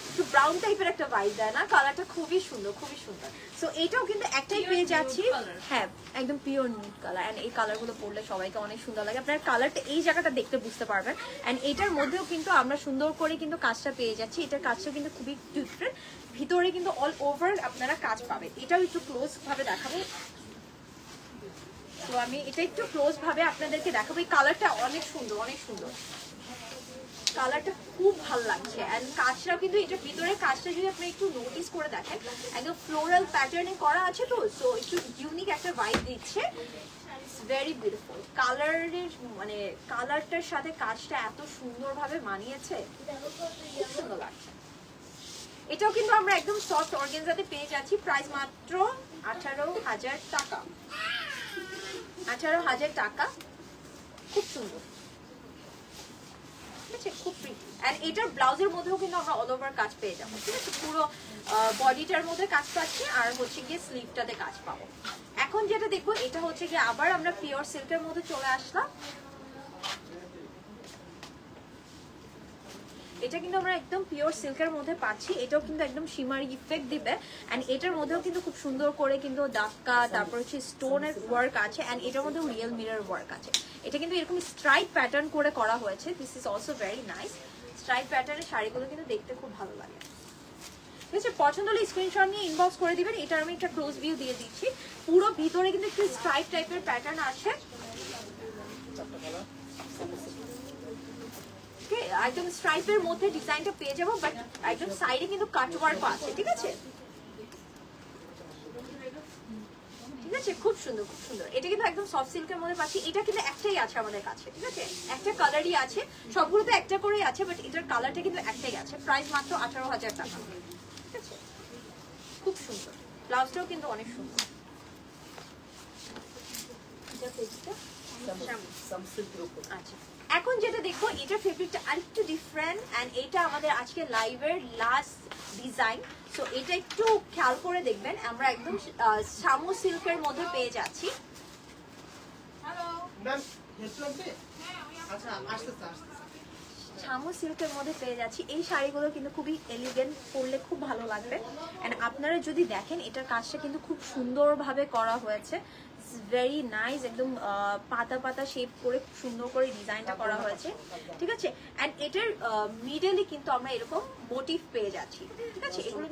একটু ব্রাউন টাইপের একটা ভাইব দেয় না, কালারটা খুবই সুন্দর, খুবই সুন্দর। সো এটাও কিন্তু একটাই পেয়ে যাচ্ছি, হ্যাঁ একদম পিওর নিউড কালার। এন্ড এই কালারগুলো পরলে সবাইকে অনেক সুন্দর লাগে। আপনার কালারটা এই জায়গাটা দেখতে বুঝতে পারবেন। এন্ড এটার মধ্যেও কিন্তু আমরা সুন্দর করে কিন্তু কাজটা পেয়ে যাচ্ছি। এটার কাজটা কিন্তু খুবই ডিফারেন্ট, ভিতরে কিন্তু অল ওভার আপনারা কাজ পাবেন। এটাও একটু ক্লোজ ভাবে দেখাবো, তো আমি এটা একটু ক্লোজ ভাবে আপনাদেরকে দেখাবো। এই কালারটা অনেক সুন্দর, অনেক সুন্দর, কালারটা খুব ভালো লাগছে। এন্ড কাজটাও কিন্তু এটার ভিতরে কাজটা যদি আপনি একটু নোটিস করে দেখেন একদম ফ্লোরাল প্যাটার্নে করা আছে, তো সো একটু ইউনিক একটা ভাইব দিচ্ছে। It's very beautiful. কালারের মানে কালারটার সাথে কাজটা এত সুন্দরভাবে মানিয়েছে, খুব সুন্দর লাগছে। এটাও কিন্তু আমরা একদম সফট অর্গানজাতে পেয়ে যাচ্ছি। প্রাইস মাত্র 18,000 টাকা, 18,000 টাকা। খুব সুন্দর, ঠিক আছে, খুব প্রিটি। এন্ড এটার ব্লাউজের মধ্যেও কিন্তু আমরা অল ওভার কাজ পেয়ে যাবো, ঠিক আছে। পুরো বডিটার মধ্যে কাজ পাচ্ছি আর হচ্ছে গিয়ে স্লিভটাতে কাজ পাবো। এখন যেটা দেখবো এটা হচ্ছে গিয়ে আবার আমরা পিওর সিল্কের মধ্যে চলে আসলাম। এটা কিন্তু আমরা একদম পিওর সিল্কের মধ্যে পাচ্ছি। এটাও কিন্তু একদম শিমারি ইফেক্ট দিবে। এন্ড এটার মধ্যেও কিন্তু খুব সুন্দর করে কিন্তু ডাক্কা, তারপর হচ্ছে স্টোনের ওয়ার্ক আছে। এন্ড এটার মধ্যে রিয়েল মিরর ওয়ার্ক আছে। এটা কিন্তু এরকম স্ট্রাইপ প্যাটার্ন করে করা হয়েছে। This is also very nice. Stripe প্যাটার্নের শাড়িগুলো কিন্তু দেখতে খুব ভালো লাগে, ঠিক আছে। পছন্দ হলে স্ক্রিনশট নিয়ে ইনবক্স করে দিবেন। এটার আমি একটা ক্লোজ ভিউ দিয়ে দিচ্ছি। পুরো ভিতরে কিন্তু একটু স্ট্রাইপ টাইপের প্যাটার্ন আছে, একদম স্ট্রাইপের মধ্যে ডিজাইনটা পেয়ে যাবো, বাট একদম সাইডে কিন্তু কাট ওয়ার্ক আছে, ঠিক আছে, ঠিক আছে। খুব সুন্দর, খুব সুন্দর। এটা কিন্তু একদম সফট সিল্কের মধ্যে পাচ্ছি। এটা কিন্তু একটাই আছে আমাদের কাছে, ঠিক আছে, একটা কালারই আছে। সবগুলোতে একটা করেই আছে, বাট এটার কালারটা কিন্তু একটাই আছে। প্রাইস মাত্র 18,000 টাকা, ঠিক আছে। খুব সুন্দর, ব্লাউজটাও কিন্তু অনেক সুন্দর। আচ্ছা, এখন যেটা দেখো এটা ফেব্রিকটা আরেকটু ডিফারেন্ট। এন্ড এটা আমাদের আজকে লাইভের লাস্ট ডিজাইন। সো এটা একটু খেয়াল করে দেখবেন। আমরা একদম শামু সিল্কের মধ্যে পেয়ে যাচ্ছি। শামু সিল্কের মধ্যে পেয়ে যাচ্ছি। এই শাড়িগুলো কিন্তু খুবই এলিগেন্ট, পরলে খুব ভালো লাগবে। এন্ড আপনারা যদি দেখেন এটার কাজটা কিন্তু খুব সুন্দরভাবে করা হয়েছে, ভেরি নাইস। একদম পাতা পাতা শেপ করে খুব সুন্দর করে ডিজাইনটা করা হয়েছে, ঠিক আছে। এন্ড এটার মিডলে কিন্তু আমরা এরকম মোটিভ পেয়ে যাচ্ছি, ঠিক আছে। এগুলো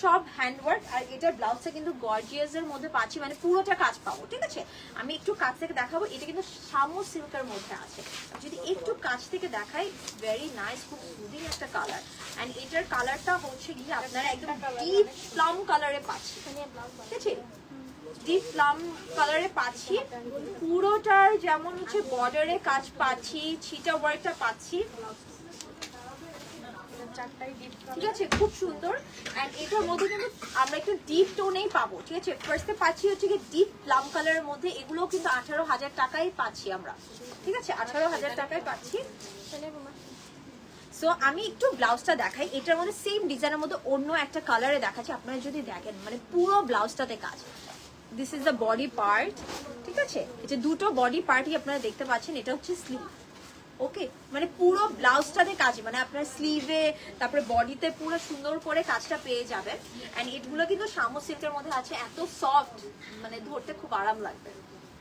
সব হ্যান্ডওয়ার্ক। আর এটার ব্লাউজটা কিন্তু গর্জিয়াস এর মধ্যে পাচ্ছি, মানে পুরোটা কাজ পাবো, ঠিক আছে। আমি একটু কাছ থেকে দেখাবো। এটা কিন্তু শামু সিল্কের মধ্যে আছে। যদি একটু কাছ থেকে দেখাই, ভেরি নাইস, খুব সুদিং একটা কালার। এন্ড এটার কালারটা হচ্ছে গিয়ে আপনারা একদম ডিপ প্লাম কালারে পাচ্ছি, ঠিক আছে, ডিপ প্লাম কালারে পাচ্ছি। পুরোটার যেমন হচ্ছে বর্ডারে কাজ পাচ্ছি, ছিটা ওয়ার্কটা পাচ্ছি। ঠিক আছে, খুব সুন্দর। এন্ড এটার মধ্যে কিন্তু আমরা একটু ডিপ টোনেই পাবো, ঠিক আছে। ফার্স্টে পাচ্ছি হচ্ছে কি ডিপ প্লাম কালারের মধ্যে, এগুলো কিন্তু 18,000 টাকায় পাচ্ছি আমরা, ঠিক আছে, 18,000 টাকায় পাচ্ছি। সো আমি একটু ব্লাউজটা দেখাই, এটার মধ্যে সেম ডিজাইনের মধ্যে অন্য একটা কালারে দেখাচ্ছি, আপনারা যদি দেখেন মানে পুরো ব্লাউজটাতে কাজ। This is the body part, ঠিক আছে, এটা দুটো বডি পার্টই আপনারা দেখতে পাচ্ছেন, এটা হচ্ছে স্লিভ। ওকে, মানে পুরো ব্লাউজটাতে কাজ, মানে আপনার স্লিভে তারপরে বডিতে পুরো সুন্দর করে কাজটা পেয়ে যাবেন। এন্ড এগুলো কিন্তু শামু সিল্কের মধ্যে আছে, এত সফট, মানে ধরতে খুব আরাম লাগবে,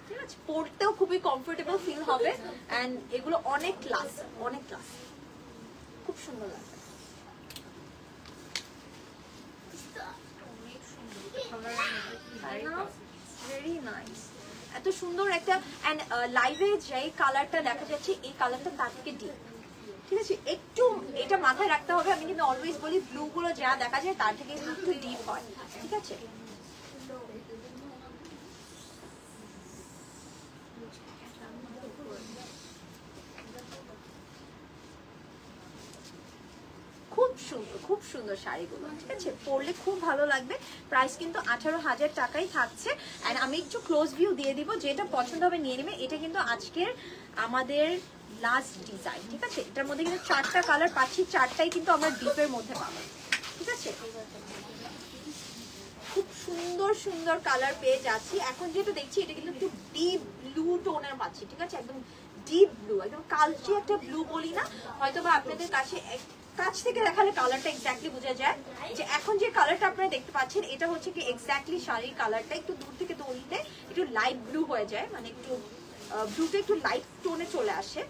ঠিক আছে, পরতেও খুবই কমফোর্টেবল ফিল হবে। এন্ড এগুলো অনেক ক্লাস, অনেক ক্লাস, খুব সুন্দর লাগবে। ভেরি নাইস, এত সুন্দর একটা। এন্ড লাইভে যে কালারটা দেখা যাচ্ছে এই কালারটা তার থেকে ডিপ, ঠিক আছে, একটু এটা মাথায় রাখতে হবে। আমি কিন্তু অলওয়েজ বলি ব্লু গুলো যা দেখা যায় তার থেকে একটু ডিপ হয়, ঠিক আছে। খুব সুন্দর, খুব সুন্দর শাড়িগুলো, ঠিক আছে, পরলে খুব ভালো লাগবে। প্রাইস কিন্তু 18,000 টাকাই থাকছে। এন্ড আমি একটু ক্লোজ ভিউ দিয়ে দিব, যেটা পছন্দ হবে নিয়ে নেবে। এটা কিন্তু আজকের আমাদের লাস্ট ডিজাইন, ঠিক আছে। এটার মধ্যে কিন্তু 4টা কালার পাচ্ছি, 4টাই কিন্তু আমরা ডিপের মধ্যে পাবো, ঠিক আছে। খুব সুন্দর সুন্দর কালার পেয়ে যাচ্ছি। এখন যেটা দেখছি এটা কিন্তু একটু ডিপ ব্লু টোনের পাচ্ছি, ঠিক আছে, একদম ডিপ ব্লু, একদম কালচে একটা ব্লু বলি না, হয়তো বা আপনাদের কাছে কাছ থেকে দেখালে কালারটা এক্স্যাক্টলি বোঝা যায়। যে এখন যে কালারটা আপনারা দেখতে পাচ্ছেন এটা হচ্ছে কি এক্স্যাক্টলি শাড়ির কালারটা, একটু দূর থেকে তুলতে একটু লাইট ব্লু হয়ে যায়, মানে একটু ব্লুটা একটু লাইট টোনে চলে আসে।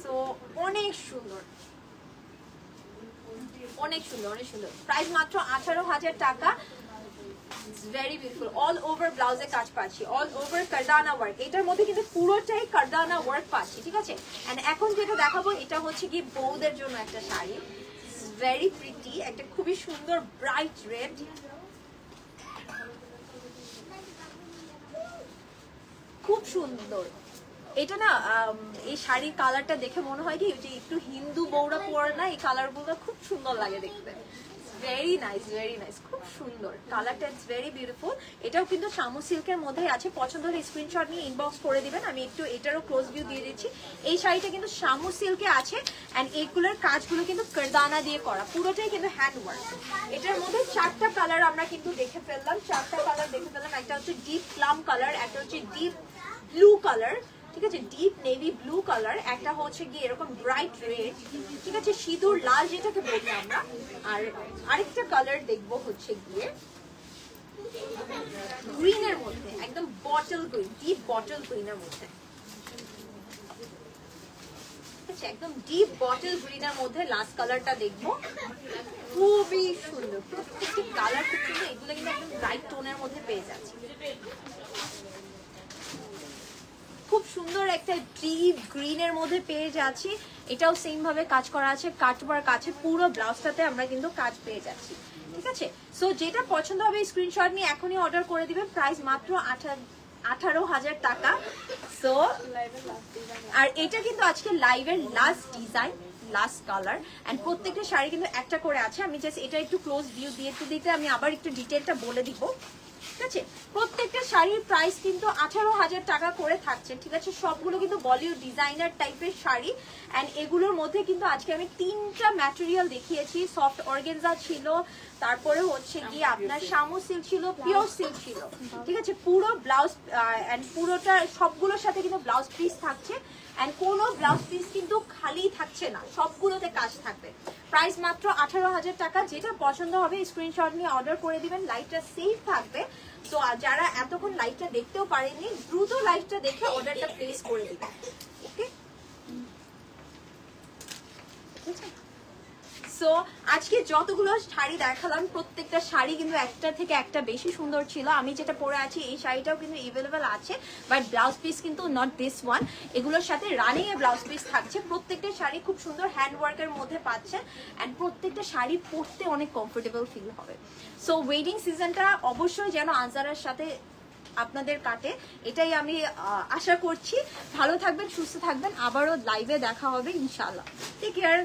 সো অনেক সুন্দর, অনেক সুন্দর, অনেক সুন্দর। প্রাইস মাত্র 18,000 টাকা। ভেরি বিউটিফুল, অল ওভার ব্লাউজে কাজ পাচ্ছি, অল ওভার কারদানা ওয়ার্ক। এটার মধ্যে কিন্তু পুরোটাই কারদানা ওয়ার্ক পাচ্ছি, ঠিক আছে। এন্ড এখন যেটা দেখাবো এটা হচ্ছে কি বউদের জন্য একটা শাড়ি, ভেরি প্রিটি, একটা খুবই সুন্দর ব্রাইট রেড, খুব সুন্দর। এটা না এই শাড়ির কালারটা দেখে মনে হয় কি যে একটু হিন্দু বউরা পরে না, এই কালার গুলো খুব সুন্দর লাগে দেখতে। ভেরি নাইস, ভেরি নাইস, খুব সুন্দর কালারটা, ইটস ভেরি বিউটিফুল। এটাও কিন্তু শামু সিল্কের মধ্যে আছে, পছন্দ হলে স্ক্রিনশট নিয়ে ইনবক্স করে দিবেন। আমি একটু এটারও ক্লোজ ভিউ দিয়ে দিচ্ছি। এই শাড়িটা কিন্তু শামু সিল্কে আছে। এন্ড এইগুলোর কাজগুলো কিন্তু কারদানা দিয়ে করা, পুরোটাই কিন্তু হ্যান্ড ওয়ার্ক। এটার মধ্যে 4টা কালার আমরা কিন্তু দেখে ফেললাম, 4টা কালার দেখে ফেললাম। একটা হচ্ছে ডিপ প্লাম কালার, একটা হচ্ছে ডিপ ব্লু কালার, ঠিক আছে, ডিপ নেভি ব্লু কালার, একটা হচ্ছে গিয়ে এরকম ব্রাইট রেড, ঠিক আছে, সিঁদুর লাল যেটাকে বলি আমরা। আর আরেকটা কালার দেখবো হচ্ছে গিয়ে গ্রিনের মধ্যে, একদম বটল গ্রিন, ডিপ বটল গ্রিনের মধ্যে, একদম ডিপ বটল গ্রিনের মধ্যে লাস্ট কালারটা দেখবো। খুবই সুন্দর, প্রত্যেকটি কালার খুব সুন্দর। এগুলো কিন্তু একদম ব্রাইট টোনের মধ্যে পেয়ে যাচ্ছে। খুব সুন্দর একটা ডিপ গ্রিনের মধ্যে পেয়ে যাচ্ছি। এটাও সেম ভাবে কাজ করা আছে, কাটওয়ার্ক আছে, পুরো ব্লাউজটাতে আমরা কিন্তু কাজ পেয়ে যাচ্ছি, ঠিক আছে। সো যেটা পছন্দ হবে স্ক্রিনশট নিয়ে এখনই অর্ডার করে দিবেন। প্রাইস মাত্র 18,000 টাকা। সো আর এটা কিন্তু আজকে লাইভের last design, last colour. And প্রত্যেকটা শাড়ি কিন্তু একটা করে আছে। আমি জাস্ট এটা একটু ক্লোজ ভিউ দিয়ে দিতে আমি আবার একটু ডিটেলটা বলে দিব, ঠিক আছে। প্রত্যেকটা শাড়ির প্রাইস কিন্তু 18,000 টাকা করে থাকছে, ঠিক আছে। সবগুলো কিন্তু বলিউড ডিজাইনার টাইপের শাড়ি। এন্ড এগুলোর মধ্যে কিন্তু আজকে আমি 3টা ম্যাটেরিয়াল দেখিয়েছি। সফট অর্গানজা ছিল, তারপরে হচ্ছে কি আপনার শামু সিল্ক ছিল, পিওর সিল্ক ছিল, ঠিক আছে। পুরো ব্লাউজ এন্ড পুরোটা সবগুলোর সাথে কিন্তু ব্লাউজ পিস থাকছে। এন্ড কোনো ব্লাউজ পিস কিন্তু খালি থাকছে না, সবগুলোতে কাজ থাকবে। প্রাইস মাত্র 18,000 টাকা। যেটা পছন্দ হবে স্ক্রিনশট নিয়ে অর্ডার করে দিবেন। লাইভটা সেভ থাকবে, তো যারা এতক্ষণ লাইভটা দেখতেও পারেননি দ্রুত লাইভটা দেখে অর্ডারটা প্লেস করে দিবেন, ওকে। সো আজকে যতগুলো শাড়ি দেখালাম প্রত্যেকটা শাড়ি কিন্তু একটা থেকে একটা বেশি সুন্দর ছিল। আমি যেটা পরে আছি এই শাড়িটাও কিন্তু এভেলেবেল আছে, বাট ব্লাউজ পিস কিন্তু নট দিস ওয়ান। এগুলোর সাথে রানিং এ ব্লাউজ পিস থাকছে। প্রত্যেকটা শাড়ি খুব সুন্দর হ্যান্ড ওয়ার্কের মধ্যে পাচ্ছেন। এন্ড প্রত্যেকটা শাড়ি পরতে অনেক কমফোর্টেবল ফিল হবে। সো ওয়েডিং সিজনটা অবশ্যই যেন আনজারার সাথে আপনাদের কাটে, এটাই আমি আশা করছি। ভালো থাকবেন, সুস্থ থাকবেন, আবারও লাইভে দেখা হবে ইনশাআল্লাহ। Take care.